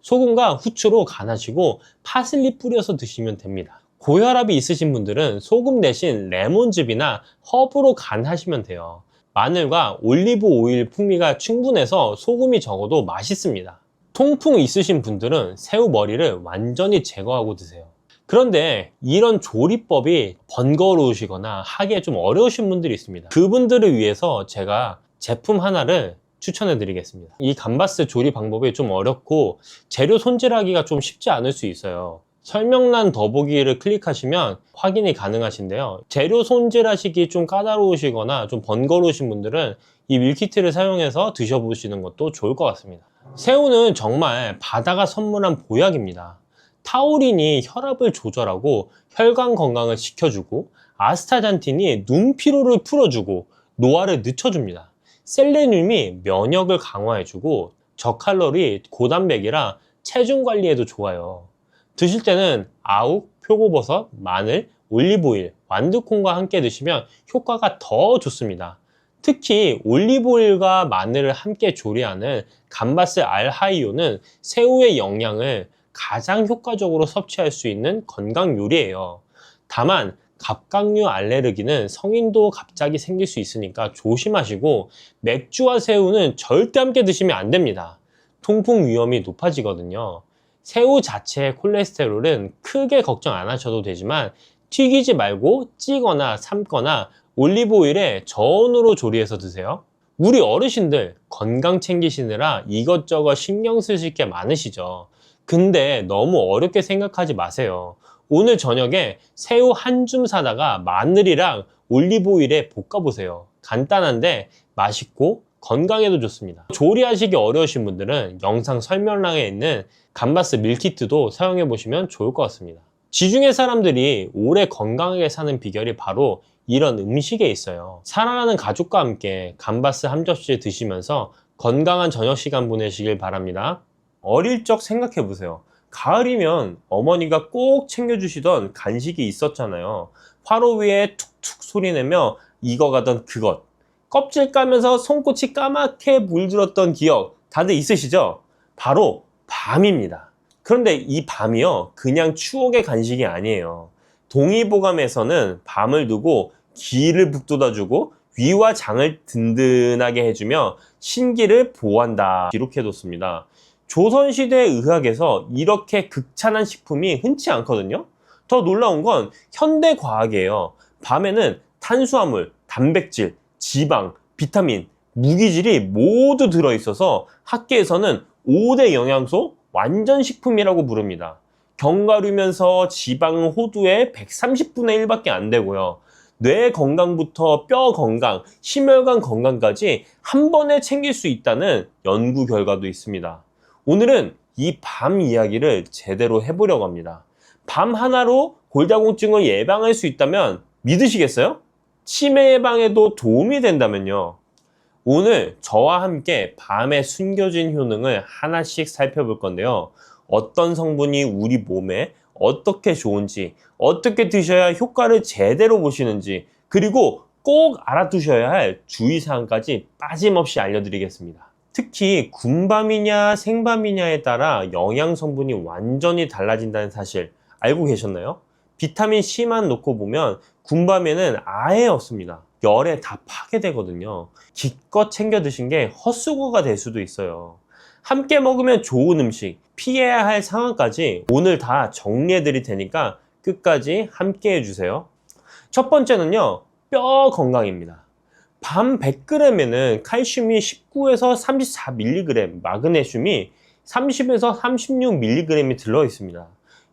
소금과 후추로 간하시고 파슬리 뿌려서 드시면 됩니다. 고혈압이 있으신 분들은 소금 대신 레몬즙이나 허브로 간하시면 돼요. 마늘과 올리브 오일 풍미가 충분해서 소금이 적어도 맛있습니다. 통풍 있으신 분들은 새우 머리를 완전히 제거하고 드세요. 그런데 이런 조리법이 번거로우시거나 하기에 좀 어려우신 분들이 있습니다. 그분들을 위해서 제가 제품 하나를 추천해 드리겠습니다. 이 감바스 조리 방법이 좀 어렵고 재료 손질하기가 좀 쉽지 않을 수 있어요. 설명란 더보기를 클릭하시면 확인이 가능하신데요. 재료 손질하시기 좀 까다로우시거나 좀 번거로우신 분들은 이 밀키트를 사용해서 드셔보시는 것도 좋을 것 같습니다. 새우는 정말 바다가 선물한 보약입니다. 타우린이 혈압을 조절하고 혈관 건강을 지켜주고, 아스타잔틴이 눈 피로를 풀어주고 노화를 늦춰줍니다. 셀레늄이 면역을 강화해주고, 저칼로리 고단백이라 체중 관리에도 좋아요. 드실 때는 아욱, 표고버섯, 마늘, 올리브오일, 완두콩과 함께 드시면 효과가 더 좋습니다. 특히 올리브오일과 마늘을 함께 조리하는 감바스 알하이오는 새우의 영양을 가장 효과적으로 섭취할 수 있는 건강 요리예요. 다만 갑각류 알레르기는 성인도 갑자기 생길 수 있으니까 조심하시고, 맥주와 새우는 절대 함께 드시면 안 됩니다. 통풍 위험이 높아지거든요. 새우 자체의 콜레스테롤은 크게 걱정 안 하셔도 되지만 튀기지 말고 찌거나 삶거나 올리브오일에 저온으로 조리해서 드세요. 우리 어르신들 건강 챙기시느라 이것저것 신경 쓰실 게 많으시죠. 근데 너무 어렵게 생각하지 마세요. 오늘 저녁에 새우 한 줌 사다가 마늘이랑 올리브오일에 볶아보세요. 간단한데 맛있고 건강에도 좋습니다. 조리하시기 어려우신 분들은 영상 설명란에 있는 감바스 밀키트도 사용해 보시면 좋을 것 같습니다. 지중해 사람들이 오래 건강하게 사는 비결이 바로 이런 음식에 있어요. 사랑하는 가족과 함께 감바스 한 접시 드시면서 건강한 저녁 시간 보내시길 바랍니다. 어릴 적 생각해 보세요. 가을이면 어머니가 꼭 챙겨주시던 간식이 있었잖아요. 화로 위에 툭툭 소리내며 익어가던 그것, 껍질 까면서 손끝이 까맣게 물들었던 기억 다들 있으시죠? 바로 밤입니다. 그런데 이 밤이요, 그냥 추억의 간식이 아니에요. 동의보감에서는 밤을 두고 기를 북돋아주고 위와 장을 든든하게 해주며 신기를 보호한다 기록해뒀습니다. 조선시대 의학에서 이렇게 극찬한 식품이 흔치 않거든요. 더 놀라운 건 현대 과학이에요. 밤에는 탄수화물, 단백질, 지방, 비타민, 무기질이 모두 들어있어서 학계에서는 5대 영양소 완전 식품이라고 부릅니다. 견과류면서 지방은 호두의 130분의 1밖에 안 되고요. 뇌 건강부터 뼈 건강, 심혈관 건강까지 한 번에 챙길 수 있다는 연구 결과도 있습니다. 오늘은 이 밤 이야기를 제대로 해보려고 합니다. 밤 하나로 골다공증을 예방할 수 있다면 믿으시겠어요? 치매 예방에도 도움이 된다면요. 오늘 저와 함께 밤에 숨겨진 효능을 하나씩 살펴볼 건데요. 어떤 성분이 우리 몸에 어떻게 좋은지, 어떻게 드셔야 효과를 제대로 보시는지, 그리고 꼭 알아두셔야 할 주의사항까지 빠짐없이 알려드리겠습니다. 특히 군밤이냐 생밤이냐에 따라 영양 성분이 완전히 달라진다는 사실 알고 계셨나요? 비타민 C만 놓고 보면 군밤에는 아예 없습니다. 열에 다 파괴되거든요. 기껏 챙겨 드신 게 헛수고가 될 수도 있어요. 함께 먹으면 좋은 음식, 피해야 할 상황까지 오늘 다 정리해 드릴 테니까 끝까지 함께 해주세요. 첫 번째는요, 뼈 건강입니다. 밤 100g에는 칼슘이 19에서 34mg, 마그네슘이 30에서 36mg이 들어있습니다.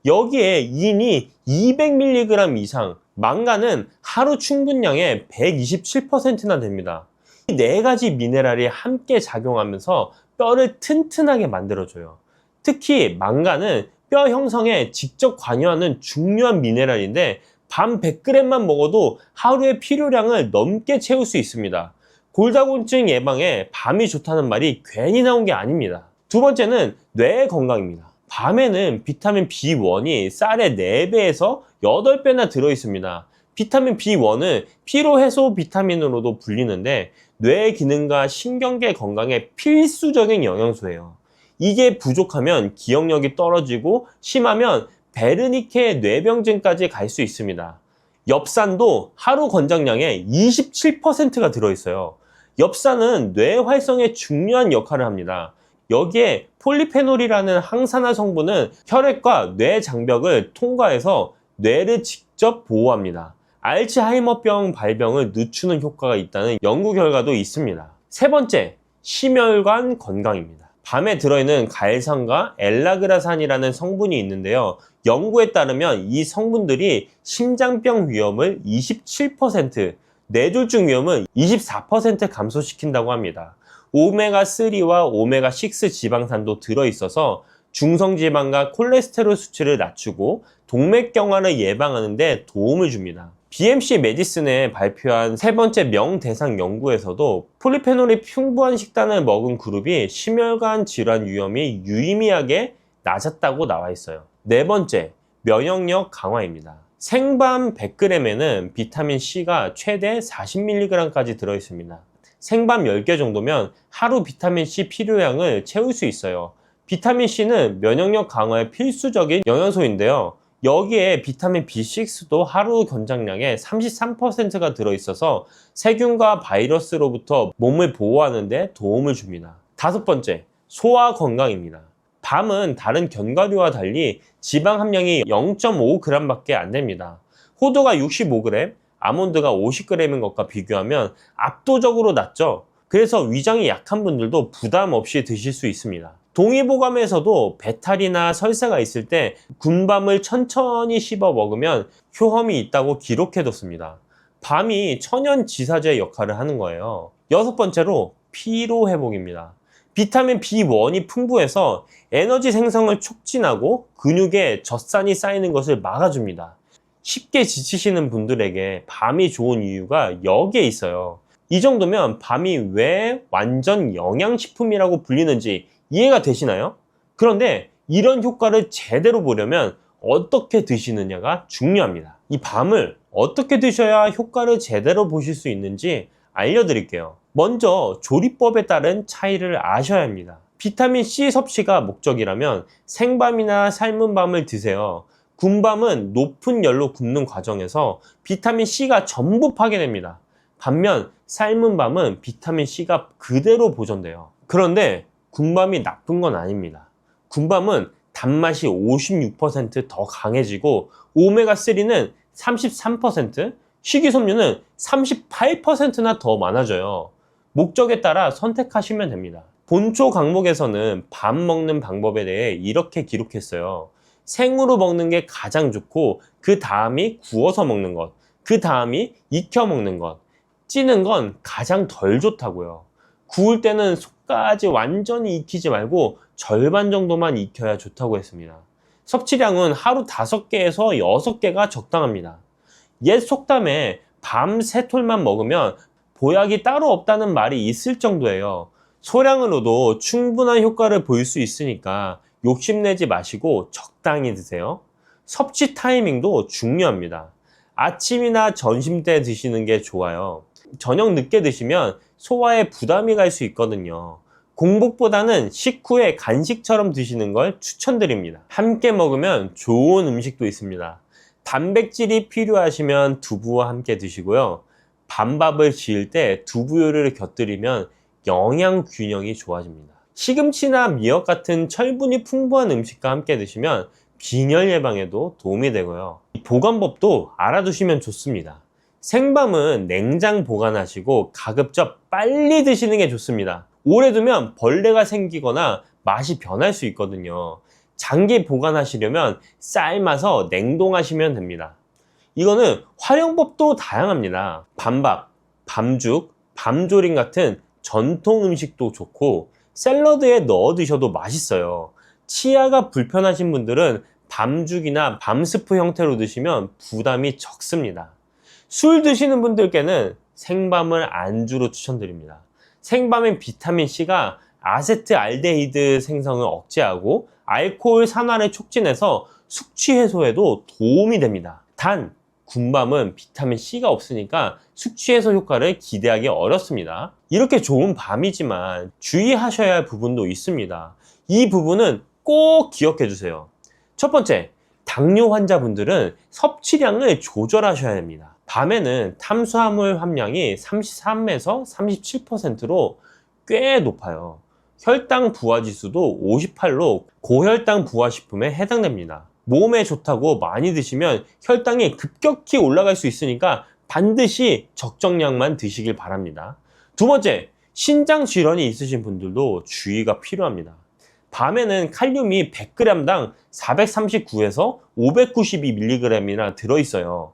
여기에 인이 200mg 이상, 망간은 하루 충분량의 127%나 됩니다. 이 네 가지 미네랄이 함께 작용하면서 뼈를 튼튼하게 만들어줘요. 특히 망간은 뼈 형성에 직접 관여하는 중요한 미네랄인데 밤 100g만 먹어도 하루의 필요량을 넘게 채울 수 있습니다. 골다공증 예방에 밤이 좋다는 말이 괜히 나온 게 아닙니다. 두 번째는 뇌 건강입니다. 밤에는 비타민 B1이 쌀의 4배에서 8배나 들어있습니다. 비타민 B1은 피로해소 비타민으로도 불리는데 뇌 기능과 신경계 건강에 필수적인 영양소예요. 이게 부족하면 기억력이 떨어지고 심하면 베르니케 뇌병증까지 갈 수 있습니다. 엽산도 하루 권장량의 27%가 들어있어요. 엽산은 뇌 활성에 중요한 역할을 합니다. 여기에 폴리페놀이라는 항산화 성분은 혈액과 뇌 장벽을 통과해서 뇌를 직접 보호합니다. 알츠하이머병 발병을 늦추는 효과가 있다는 연구 결과도 있습니다. 세 번째, 심혈관 건강입니다. 밤에 들어있는 갈산과 엘라그라산이라는 성분이 있는데요. 연구에 따르면 이 성분들이 심장병 위험을 27%, 뇌졸중 위험을 24% 감소시킨다고 합니다. 오메가3와 오메가6 지방산도 들어있어서 중성지방과 콜레스테롤 수치를 낮추고 동맥경화를 예방하는 데 도움을 줍니다. BMC 메디슨에 발표한 세 번째 명대상 연구에서도 폴리페놀이 풍부한 식단을 먹은 그룹이 심혈관 질환 위험이 유의미하게 낮았다고 나와 있어요. 네 번째, 면역력 강화입니다. 생밤 100g에는 비타민 C가 최대 40mg까지 들어있습니다. 생밤 10개 정도면 하루 비타민 C 필요량을 채울 수 있어요. 비타민 C는 면역력 강화에 필수적인 영양소인데요. 여기에 비타민 B6도 하루 권장량의 33%가 들어있어서 세균과 바이러스로부터 몸을 보호하는 데 도움을 줍니다. 다섯 번째, 소화 건강입니다. 밤은 다른 견과류와 달리 지방 함량이 0.5g 밖에 안 됩니다. 호두가 65g, 아몬드가 50g인 것과 비교하면 압도적으로 낮죠. 그래서 위장이 약한 분들도 부담 없이 드실 수 있습니다. 동의보감에서도 배탈이나 설사가 있을 때 군밤을 천천히 씹어 먹으면 효험이 있다고 기록해뒀습니다. 밤이 천연지사제 역할을 하는 거예요. 여섯 번째로 피로회복입니다. 비타민 B1이 풍부해서 에너지 생성을 촉진하고 근육에 젖산이 쌓이는 것을 막아줍니다. 쉽게 지치시는 분들에게 밤이 좋은 이유가 여기에 있어요. 이 정도면 밤이 왜 완전 영양식품이라고 불리는지 이해가 되시나요? 그런데 이런 효과를 제대로 보려면 어떻게 드시느냐가 중요합니다. 이 밤을 어떻게 드셔야 효과를 제대로 보실 수 있는지 알려드릴게요. 먼저 조리법에 따른 차이를 아셔야 합니다. 비타민 C 섭취가 목적이라면 생밤이나 삶은 밤을 드세요. 군밤은 높은 열로 굽는 과정에서 비타민 C가 전부 파괴됩니다. 반면 삶은 밤은 비타민 C가 그대로 보존돼요. 그런데 군밤이 나쁜 건 아닙니다. 군밤은 단맛이 56% 더 강해지고 오메가3는 33%, 식이섬유는 38%나 더 많아져요. 목적에 따라 선택하시면 됩니다. 본초 강목에서는 밤 먹는 방법에 대해 이렇게 기록했어요. 생으로 먹는 게 가장 좋고 그 다음이 구워서 먹는 것, 그 다음이 익혀 먹는 것, 찌는 건 가장 덜 좋다고요. 구울 때는 속까지 완전히 익히지 말고 절반 정도만 익혀야 좋다고 했습니다. 섭취량은 하루 5개에서 6개가 적당합니다. 옛 속담에 밤 3톨만 먹으면 보약이 따로 없다는 말이 있을 정도예요. 소량으로도 충분한 효과를 볼 수 있으니까 욕심내지 마시고 적당히 드세요. 섭취 타이밍도 중요합니다. 아침이나 점심 때 드시는 게 좋아요. 저녁 늦게 드시면 소화에 부담이 갈 수 있거든요. 공복보다는 식후에 간식처럼 드시는 걸 추천드립니다. 함께 먹으면 좋은 음식도 있습니다. 단백질이 필요하시면 두부와 함께 드시고요. 밤밥을 지을 때 두부요리를 곁들이면 영양 균형이 좋아집니다. 시금치나 미역 같은 철분이 풍부한 음식과 함께 드시면 빈혈 예방에도 도움이 되고요. 보관법도 알아두시면 좋습니다. 생밤은 냉장 보관하시고 가급적 빨리 드시는 게 좋습니다. 오래 두면 벌레가 생기거나 맛이 변할 수 있거든요. 장기 보관하시려면 삶아서 냉동하시면 됩니다. 이거는 활용법도 다양합니다. 밤밥, 밤죽, 밤조림 같은 전통 음식도 좋고 샐러드에 넣어 드셔도 맛있어요. 치아가 불편하신 분들은 밤죽이나 밤스프 형태로 드시면 부담이 적습니다. 술 드시는 분들께는 생밤을 안주로 추천드립니다. 생밤엔 비타민C가 아세트알데히드 생성을 억제하고 알코올 산화를 촉진해서 숙취 해소에도 도움이 됩니다. 단, 군밤은 비타민C가 없으니까 숙취 해소 효과를 기대하기 어렵습니다. 이렇게 좋은 밤이지만 주의하셔야 할 부분도 있습니다. 이 부분은 꼭 기억해 주세요. 첫 번째, 당뇨 환자분들은 섭취량을 조절하셔야 합니다. 밤에는 탄수화물 함량이 33에서 37%로 꽤 높아요. 혈당 부하 지수도 58로 고혈당 부하 식품에 해당됩니다. 몸에 좋다고 많이 드시면 혈당이 급격히 올라갈 수 있으니까 반드시 적정량만 드시길 바랍니다. 두 번째, 신장 질환이 있으신 분들도 주의가 필요합니다. 밤에는 칼륨이 100g당 439에서 592mg이나 들어있어요.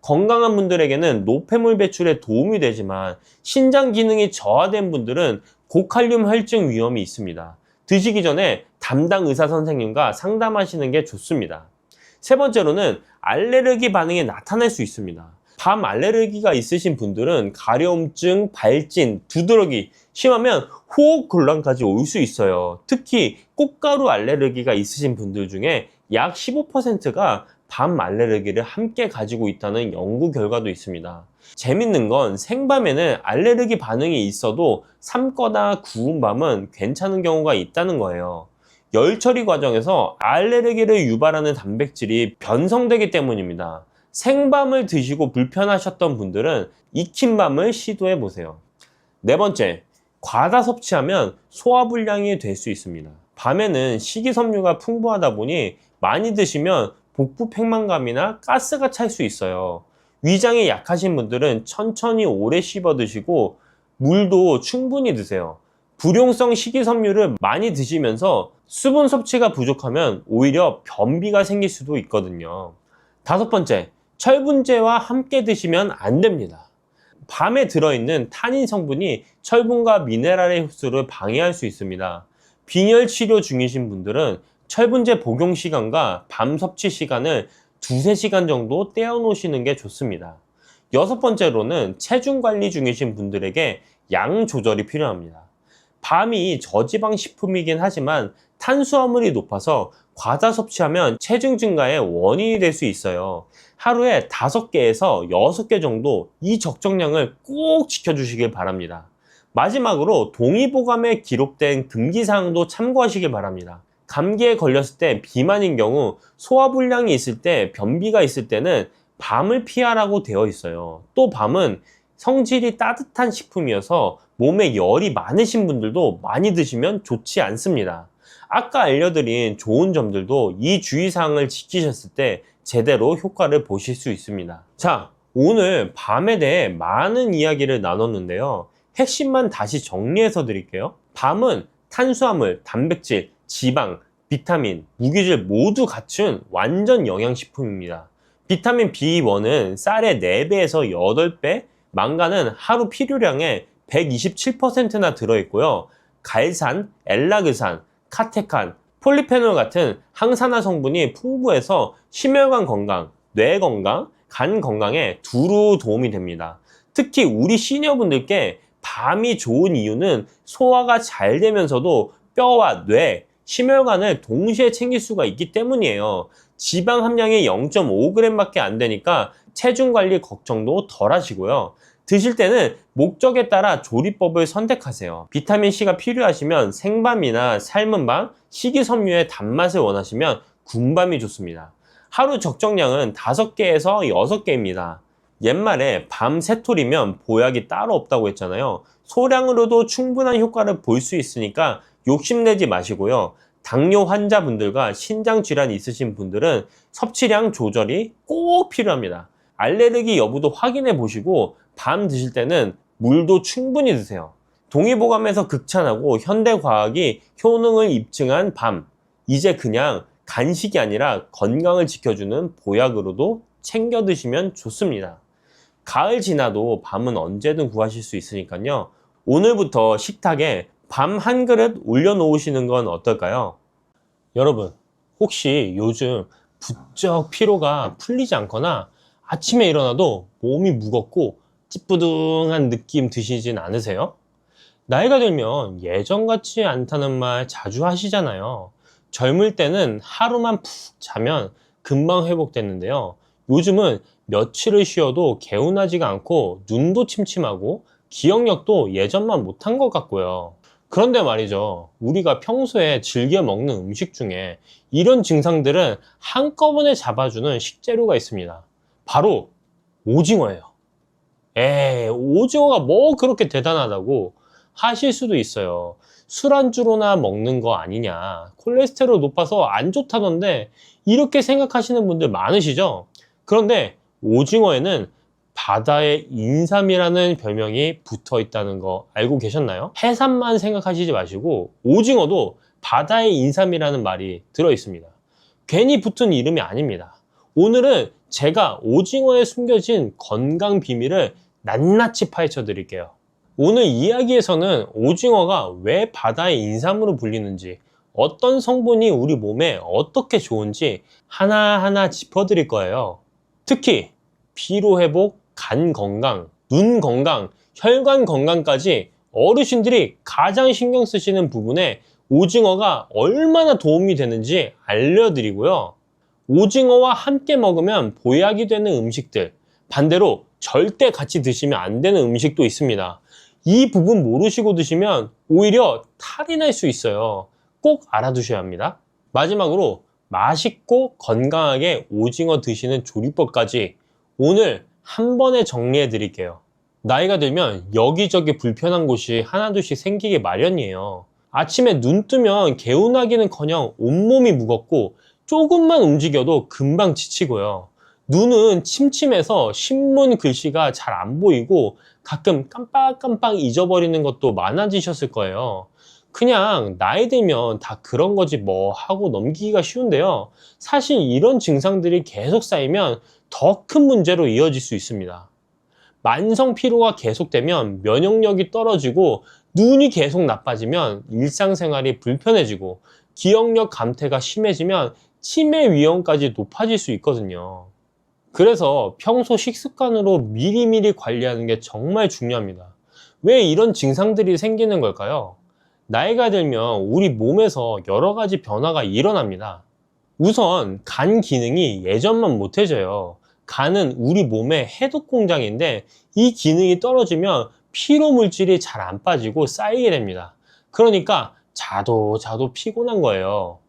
건강한 분들에게는 노폐물 배출에 도움이 되지만 신장 기능이 저하된 분들은 고칼륨 혈증 위험이 있습니다. 드시기 전에 담당 의사 선생님과 상담하시는 게 좋습니다. 세 번째로는 알레르기 반응이 나타날 수 있습니다. 밤 알레르기가 있으신 분들은 가려움증, 발진, 두드러기, 심하면 호흡 곤란까지 올 수 있어요. 특히 꽃가루 알레르기가 있으신 분들 중에 약 15%가 밤 알레르기를 함께 가지고 있다는 연구 결과도 있습니다. 재밌는 건 생밤에는 알레르기 반응이 있어도 삶거나 구운 밤은 괜찮은 경우가 있다는 거예요. 열 처리 과정에서 알레르기를 유발하는 단백질이 변성되기 때문입니다. 생밤을 드시고 불편하셨던 분들은 익힌 밤을 시도해 보세요. 네 번째, 과다 섭취하면 소화불량이 될 수 있습니다. 밤에는 식이섬유가 풍부하다 보니 많이 드시면 복부 팽만감이나 가스가 찰 수 있어요. 위장이 약하신 분들은 천천히 오래 씹어 드시고 물도 충분히 드세요. 불용성 식이섬유를 많이 드시면서 수분 섭취가 부족하면 오히려 변비가 생길 수도 있거든요. 다섯 번째, 철분제와 함께 드시면 안 됩니다. 밤에 들어있는 타닌 성분이 철분과 미네랄의 흡수를 방해할 수 있습니다. 빈혈 치료 중이신 분들은 철분제 복용 시간과 밤 섭취 시간을 2~3시간 정도 떼어 놓으시는 게 좋습니다. 여섯 번째로는 체중 관리 중이신 분들에게 양 조절이 필요합니다. 밤이 저지방 식품이긴 하지만 탄수화물이 높아서 과다 섭취하면 체중 증가의 원인이 될 수 있어요. 하루에 5개에서 6개 정도 이 적정량을 꼭 지켜주시길 바랍니다. 마지막으로 동의보감에 기록된 금기사항도 참고하시길 바랍니다. 감기에 걸렸을 때 비만인 경우 소화불량이 있을 때 변비가 있을 때는 밤을 피하라고 되어 있어요. 또 밤은 성질이 따뜻한 식품이어서 몸에 열이 많으신 분들도 많이 드시면 좋지 않습니다. 아까 알려드린 좋은 점들도 이 주의사항을 지키셨을 때 제대로 효과를 보실 수 있습니다. 자, 오늘 밤에 대해 많은 이야기를 나눴는데요. 핵심만 다시 정리해서 드릴게요. 밤은 탄수화물, 단백질, 지방, 비타민, 무기질 모두 갖춘 완전 영양식품입니다. 비타민 B1은 쌀의 4배에서 8배, 망간은 하루 필요량의 127%나 들어있고요. 갈산, 엘라그산, 카테칸, 폴리페놀 같은 항산화 성분이 풍부해서 심혈관 건강, 뇌 건강, 간 건강에 두루 도움이 됩니다. 특히 우리 시니어분들께 밤이 좋은 이유는 소화가 잘 되면서도 뼈와 뇌, 심혈관을 동시에 챙길 수가 있기 때문이에요. 지방 함량이 0.5g 밖에 안 되니까 체중 관리 걱정도 덜 하시고요. 드실 때는 목적에 따라 조리법을 선택하세요. 비타민C가 필요하시면 생밤이나 삶은 밤, 식이섬유의 단맛을 원하시면 군밤이 좋습니다. 하루 적정량은 5개에서 6개입니다. 옛말에 밤 3톨이면 보약이 따로 없다고 했잖아요. 소량으로도 충분한 효과를 볼 수 있으니까 욕심내지 마시고요. 당뇨 환자분들과 신장 질환이 있으신 분들은 섭취량 조절이 꼭 필요합니다. 알레르기 여부도 확인해 보시고 밤 드실 때는 물도 충분히 드세요. 동의보감에서 극찬하고 현대과학이 효능을 입증한 밤, 이제 그냥 간식이 아니라 건강을 지켜주는 보약으로도 챙겨 드시면 좋습니다. 가을 지나도 밤은 언제든 구하실 수 있으니까요. 오늘부터 식탁에 밤 한 그릇 올려놓으시는 건 어떨까요? 여러분, 혹시 요즘 부쩍 피로가 풀리지 않거나 아침에 일어나도 몸이 무겁고 찌뿌둥한 느낌 드시진 않으세요? 나이가 들면 예전 같지 않다는 말 자주 하시잖아요. 젊을 때는 하루만 푹 자면 금방 회복됐는데요. 요즘은 며칠을 쉬어도 개운하지가 않고 눈도 침침하고 기억력도 예전만 못한 것 같고요. 그런데 말이죠. 우리가 평소에 즐겨 먹는 음식 중에 이런 증상들은 한꺼번에 잡아주는 식재료가 있습니다. 바로 오징어예요. 오징어가 뭐 그렇게 대단하다고 하실 수도 있어요. 술안주로나 먹는 거 아니냐. 콜레스테롤 높아서 안 좋다던데 이렇게 생각하시는 분들 많으시죠? 그런데 오징어에는 바다의 인삼이라는 별명이 붙어 있다는 거 알고 계셨나요? 해삼만 생각하시지 마시고 오징어도 바다의 인삼이라는 말이 들어 있습니다. 괜히 붙은 이름이 아닙니다. 오늘은 제가 오징어에 숨겨진 건강 비밀을 낱낱이 파헤쳐 드릴게요. 오늘 이야기에서는 오징어가 왜 바다의 인삼으로 불리는지, 어떤 성분이 우리 몸에 어떻게 좋은지 하나하나 짚어드릴 거예요. 특히 피로회복, 간 건강, 눈 건강, 혈관 건강까지 어르신들이 가장 신경 쓰시는 부분에 오징어가 얼마나 도움이 되는지 알려드리고요. 오징어와 함께 먹으면 보약이 되는 음식들, 반대로 절대 같이 드시면 안 되는 음식도 있습니다. 이 부분 모르시고 드시면 오히려 탈이 날 수 있어요. 꼭 알아두셔야 합니다. 마지막으로 맛있고 건강하게 오징어 드시는 조리법까지 오늘 한 번에 정리해 드릴게요. 나이가 들면 여기저기 불편한 곳이 하나둘씩 생기게 마련이에요. 아침에 눈 뜨면 개운하기는커녕 온몸이 무겁고 조금만 움직여도 금방 지치고요. 눈은 침침해서 신문 글씨가 잘 안 보이고 가끔 깜빡깜빡 잊어버리는 것도 많아지셨을 거예요. 그냥 나이 들면 다 그런 거지 뭐 하고 넘기기가 쉬운데요. 사실 이런 증상들이 계속 쌓이면 더 큰 문제로 이어질 수 있습니다. 만성 피로가 계속되면 면역력이 떨어지고 눈이 계속 나빠지면 일상생활이 불편해지고 기억력 감퇴가 심해지면 치매 위험까지 높아질 수 있거든요. 그래서 평소 식습관으로 미리미리 관리하는 게 정말 중요합니다. 왜 이런 증상들이 생기는 걸까요? 나이가 들면 우리 몸에서 여러 가지 변화가 일어납니다. 우선 간 기능이 예전만 못해져요. 간은 우리 몸의 해독 공장인데 이 기능이 떨어지면 피로 물질이 잘 안 빠지고 쌓이게 됩니다. 그러니까 자도 피곤한 거예요.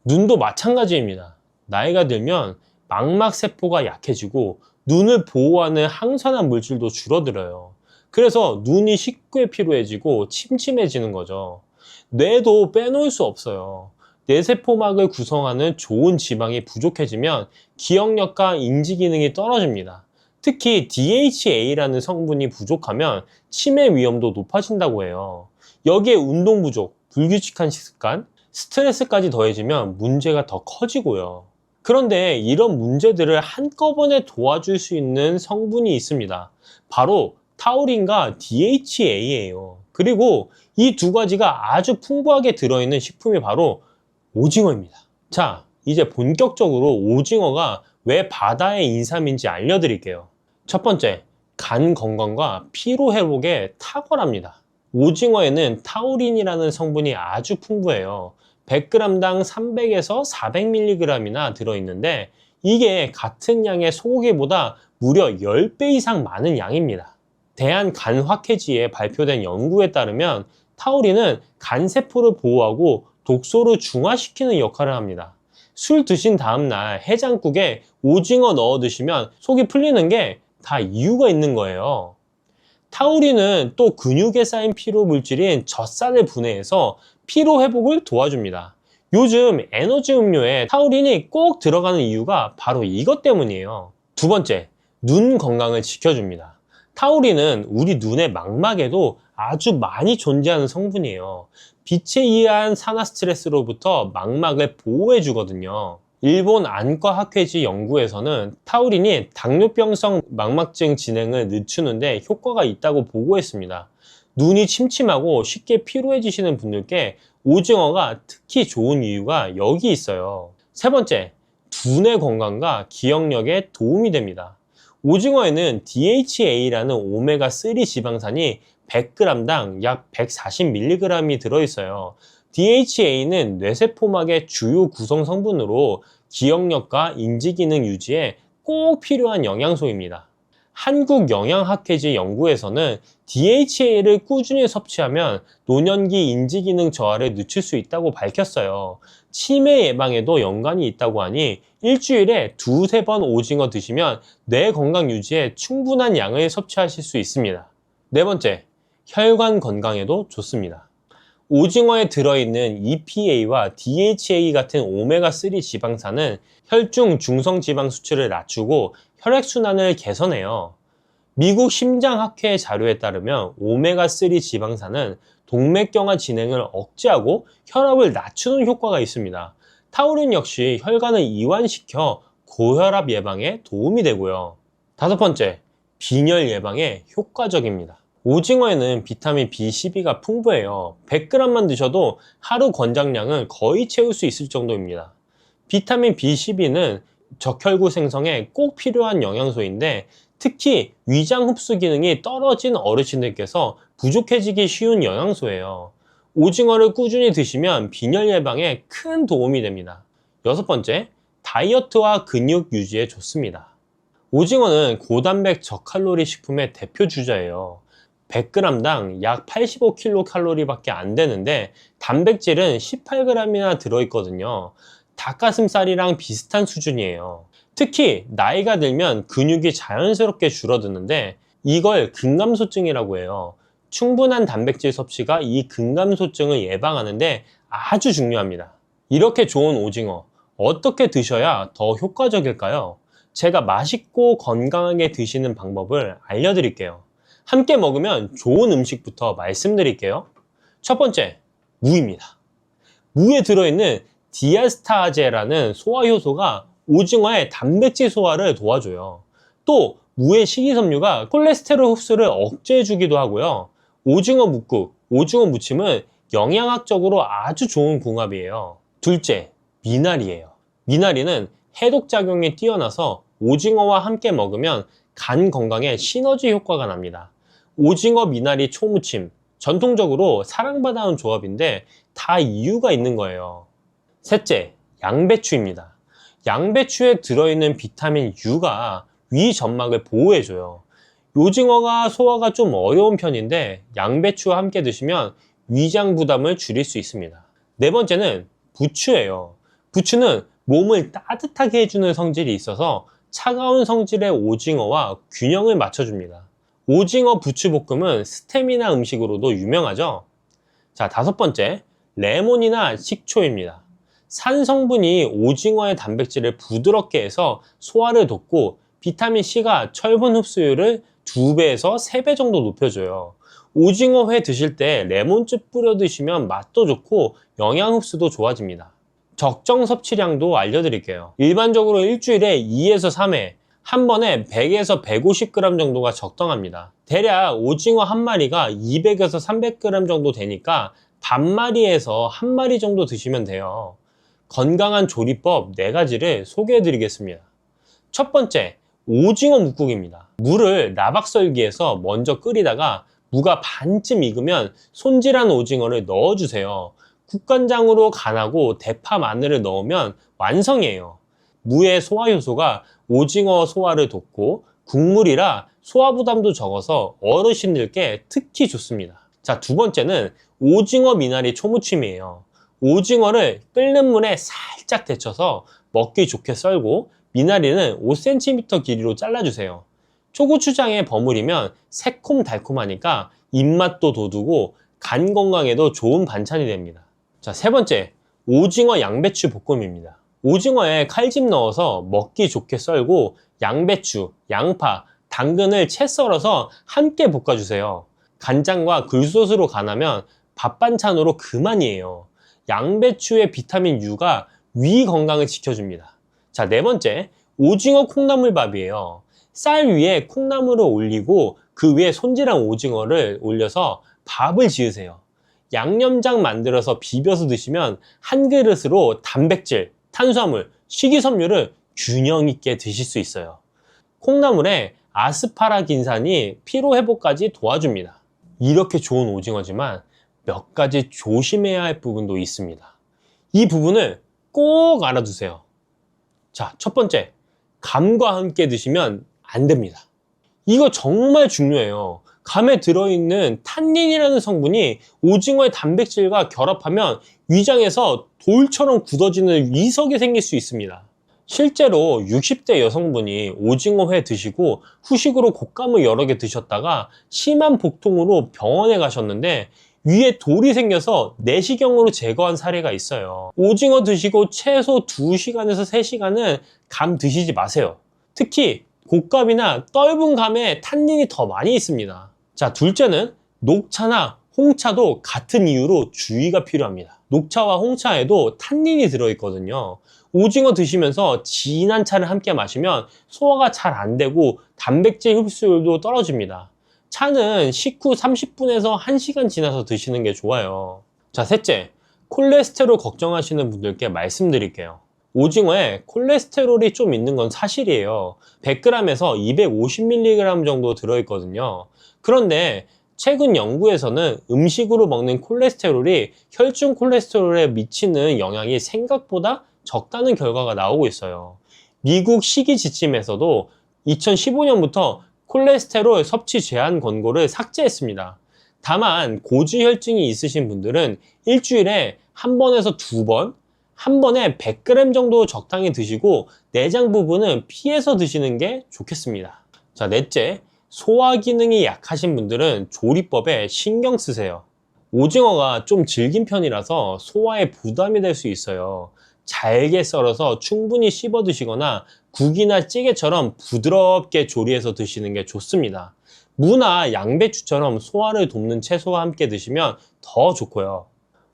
눈도 마찬가지입니다. 나이가 들면 망막 세포가 약해지고 눈을 보호하는 항산화 물질도 줄어들어요. 그래서 눈이 쉽게 피로해지고 침침해지는 거죠. 뇌도 빼놓을 수 없어요. 뇌세포막을 구성하는 좋은 지방이 부족해지면 기억력과 인지 기능이 떨어집니다. 특히 DHA라는 성분이 부족하면 치매 위험도 높아진다고 해요. 여기에 운동 부족, 불규칙한 식습관, 스트레스까지 더해지면 문제가 더 커지고요. 그런데 이런 문제들을 한꺼번에 도와줄 수 있는 성분이 있습니다. 바로 타우린과 DHA예요. 그리고 이 두 가지가 아주 풍부하게 들어있는 식품이 바로 오징어입니다. 자, 이제 본격적으로 오징어가 왜 바다의 인삼인지 알려드릴게요. 첫 번째, 간 건강과 피로 회복에 탁월합니다. 오징어에는 타우린이라는 성분이 아주 풍부해요. 100g당 300에서 400mg이나 들어있는데 이게 같은 양의 소고기보다 무려 10배 이상 많은 양입니다. 대한간학회지에 발표된 연구에 따르면 타우린은 간세포를 보호하고 독소를 중화시키는 역할을 합니다. 술 드신 다음날 해장국에 오징어 넣어 드시면 속이 풀리는 게 다 이유가 있는 거예요. 타우린은 또 근육에 쌓인 피로 물질인 젖살을 분해해서 피로 회복을 도와줍니다. 요즘 에너지 음료에 타우린이 꼭 들어가는 이유가 바로 이것 때문이에요. 두 번째, 눈 건강을 지켜줍니다. 타우린은 우리 눈의 망막에도 아주 많이 존재하는 성분이에요. 빛에 의한 산화 스트레스로부터 망막을 보호해 주거든요. 일본 안과학회지 연구에서는 타우린이 당뇨병성 망막증 진행을 늦추는데 효과가 있다고 보고했습니다. 눈이 침침하고 쉽게 피로해지시는 분들께 오징어가 특히 좋은 이유가 여기 있어요. 세 번째, 두뇌 건강과 기억력에 도움이 됩니다. 오징어에는 DHA라는 오메가3 지방산이 100g당 약 140mg이 들어있어요. DHA는 뇌세포막의 주요 구성 성분으로 기억력과 인지기능 유지에 꼭 필요한 영양소입니다. 한국영양학회지 연구에서는 DHA를 꾸준히 섭취하면 노년기 인지기능 저하를 늦출 수 있다고 밝혔어요. 치매 예방에도 연관이 있다고 하니 일주일에 2~3번 오징어 드시면 뇌 건강 유지에 충분한 양을 섭취하실 수 있습니다. 네 번째, 혈관 건강에도 좋습니다. 오징어에 들어있는 EPA와 DHA 같은 오메가3 지방산은 혈중 중성지방 수치를 낮추고 혈액순환을 개선해요. 미국 심장학회 자료에 따르면 오메가3 지방산은 동맥경화 진행을 억제하고 혈압을 낮추는 효과가 있습니다. 타우린 역시 혈관을 이완시켜 고혈압 예방에 도움이 되고요. 다섯 번째, 빈혈 예방에 효과적입니다. 오징어에는 비타민 B12가 풍부해요. 100g만 드셔도 하루 권장량은 거의 채울 수 있을 정도입니다. 비타민 B12는 적혈구 생성에 꼭 필요한 영양소인데 특히 위장 흡수 기능이 떨어진 어르신들께서 부족해지기 쉬운 영양소예요. 오징어를 꾸준히 드시면 빈혈 예방에 큰 도움이 됩니다. 여섯 번째, 다이어트와 근육 유지에 좋습니다. 오징어는 고단백 저칼로리 식품의 대표 주자예요. 100g당 약 85kcal 밖에 안 되는데 단백질은 18g이나 들어있거든요. 닭가슴살이랑 비슷한 수준이에요. 특히 나이가 들면 근육이 자연스럽게 줄어드는데 이걸 근감소증이라고 해요. 충분한 단백질 섭취가 이 근감소증을 예방하는데 아주 중요합니다. 이렇게 좋은 오징어 어떻게 드셔야 더 효과적일까요? 제가 맛있고 건강하게 드시는 방법을 알려드릴게요. 함께 먹으면 좋은 음식부터 말씀드릴게요. 첫 번째, 무입니다. 무에 들어있는 디아스타제라는 소화효소가 오징어의 단백질 소화를 도와줘요. 또 무의 식이섬유가 콜레스테롤 흡수를 억제해주기도 하고요. 오징어 뭇국, 오징어 무침은 영양학적으로 아주 좋은 궁합이에요. 둘째, 미나리예요. 미나리는 해독작용이 뛰어나서 오징어와 함께 먹으면 간 건강에 시너지 효과가 납니다. 오징어 미나리 초무침, 전통적으로 사랑받아온 조합인데 다 이유가 있는 거예요. 셋째, 양배추입니다. 양배추에 들어있는 비타민 U가 위 점막을 보호해줘요. 오징어가 소화가 좀 어려운 편인데 양배추와 함께 드시면 위장 부담을 줄일 수 있습니다. 네 번째는 부추예요. 부추는 몸을 따뜻하게 해주는 성질이 있어서 차가운 성질의 오징어와 균형을 맞춰줍니다. 오징어 부추볶음은 스테미나 음식으로도 유명하죠. 자, 다섯 번째, 레몬이나 식초입니다. 산 성분이 오징어의 단백질을 부드럽게 해서 소화를 돕고 비타민C가 철분 흡수율을 2배에서 3배 정도 높여줘요. 오징어 회 드실 때 레몬즙 뿌려 드시면 맛도 좋고 영양 흡수도 좋아집니다. 적정 섭취량도 알려드릴게요. 일반적으로 일주일에 2에서 3회, 한 번에 100에서 150g 정도가 적당합니다. 대략 오징어 한 마리가 200에서 300g 정도 되니까 반마리에서 한 마리 정도 드시면 돼요. 건강한 조리법 4가지를 소개해 드리겠습니다. 첫 번째, 오징어 뭇국입니다. 무를 나박썰기에서 먼저 끓이다가 무가 반쯤 익으면 손질한 오징어를 넣어주세요. 국간장으로 간하고 대파 마늘을 넣으면 완성이에요. 무의 소화효소가 오징어 소화를 돕고 국물이라 소화 부담도 적어서 어르신들께 특히 좋습니다. 자, 두 번째는 오징어 미나리 초무침이에요. 오징어를 끓는 물에 살짝 데쳐서 먹기 좋게 썰고 미나리는 5cm 길이로 잘라주세요. 초고추장에 버무리면 새콤달콤하니까 입맛도 돋우고 간 건강에도 좋은 반찬이 됩니다. 자, 세 번째, 오징어 양배추 볶음입니다. 오징어에 칼집 넣어서 먹기 좋게 썰고 양배추, 양파, 당근을 채 썰어서 함께 볶아주세요. 간장과 굴소스로 간하면 밥 반찬으로 그만이에요. 양배추의 비타민 U가 위 건강을 지켜줍니다. 자, 네 번째, 오징어 콩나물밥이에요. 쌀 위에 콩나물을 올리고 그 위에 손질한 오징어를 올려서 밥을 지으세요. 양념장 만들어서 비벼서 드시면 한 그릇으로 단백질, 탄수화물, 식이섬유를 균형 있게 드실 수 있어요. 콩나물에 아스파라긴산이 피로 회복까지 도와줍니다. 이렇게 좋은 오징어지만 몇 가지 조심해야 할 부분도 있습니다. 이 부분을 꼭 알아두세요. 자, 첫 번째, 감과 함께 드시면 안 됩니다. 이거 정말 중요해요. 감에 들어있는 탄닌이라는 성분이 오징어의 단백질과 결합하면 위장에서 돌처럼 굳어지는 위석이 생길 수 있습니다. 실제로 60대 여성분이 오징어회 드시고 후식으로 곶감을 여러 개 드셨다가 심한 복통으로 병원에 가셨는데 위에 돌이 생겨서 내시경으로 제거한 사례가 있어요. 오징어 드시고 최소 2시간에서 3시간은 감 드시지 마세요. 특히 곶감이나 떫은 감에 탄닌이 더 많이 있습니다. 자, 둘째는 녹차나 홍차도 같은 이유로 주의가 필요합니다. 녹차와 홍차에도 탄닌이 들어있거든요. 오징어 드시면서 진한 차를 함께 마시면 소화가 잘 안 되고 단백질 흡수율도 떨어집니다. 차는 식후 30분에서 1시간 지나서 드시는 게 좋아요. 자, 셋째, 콜레스테롤 걱정하시는 분들께 말씀드릴게요. 오징어에 콜레스테롤이 좀 있는 건 사실이에요. 100g에서 250mg 정도 들어있거든요. 그런데 최근 연구에서는 음식으로 먹는 콜레스테롤이 혈중 콜레스테롤에 미치는 영향이 생각보다 적다는 결과가 나오고 있어요. 미국 식이지침에서도 2015년부터 콜레스테롤 섭취 제한 권고를 삭제했습니다. 다만 고지혈증이 있으신 분들은 일주일에 한 번에서 2번, 한 번에 100g 정도 적당히 드시고 내장 부분은 피해서 드시는 게 좋겠습니다. 자, 넷째, 소화 기능이 약하신 분들은 조리법에 신경 쓰세요. 오징어가 좀 질긴 편이라서 소화에 부담이 될 수 있어요. 잘게 썰어서 충분히 씹어 드시거나 국이나 찌개처럼 부드럽게 조리해서 드시는 게 좋습니다. 무나 양배추처럼 소화를 돕는 채소와 함께 드시면 더 좋고요.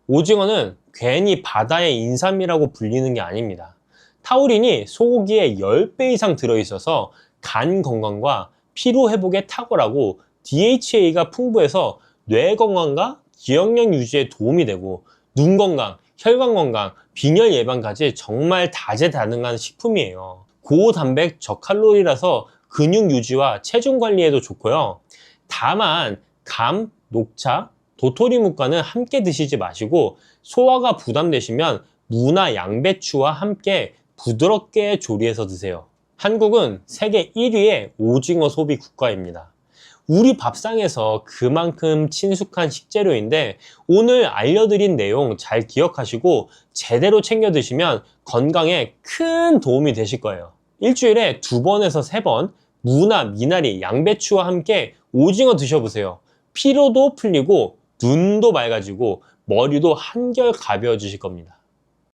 오징어는 괜히 바다의 인삼이라고 불리는 게 아닙니다. 타우린이 소고기의 10배 이상 들어있어서 간 건강과 피로 회복에 탁월하고 DHA가 풍부해서 뇌 건강과 기억력 유지에 도움이 되고 눈 건강, 혈관 건강, 빈혈 예방까지 정말 다재다능한 식품이에요. 고단백 저칼로리라서 근육 유지와 체중 관리에도 좋고요. 다만 감, 녹차, 도토리묵과는 함께 드시지 마시고 소화가 부담되시면 무나 양배추와 함께 부드럽게 조리해서 드세요. 한국은 세계 1위의 오징어 소비 국가입니다. 우리 밥상에서 그만큼 친숙한 식재료인데 오늘 알려드린 내용 잘 기억하시고 제대로 챙겨 드시면 건강에 큰 도움이 되실 거예요. 일주일에 2번에서 3번 무나 미나리, 양배추와 함께 오징어 드셔보세요. 피로도 풀리고 눈도 맑아지고 머리도 한결 가벼워지실 겁니다.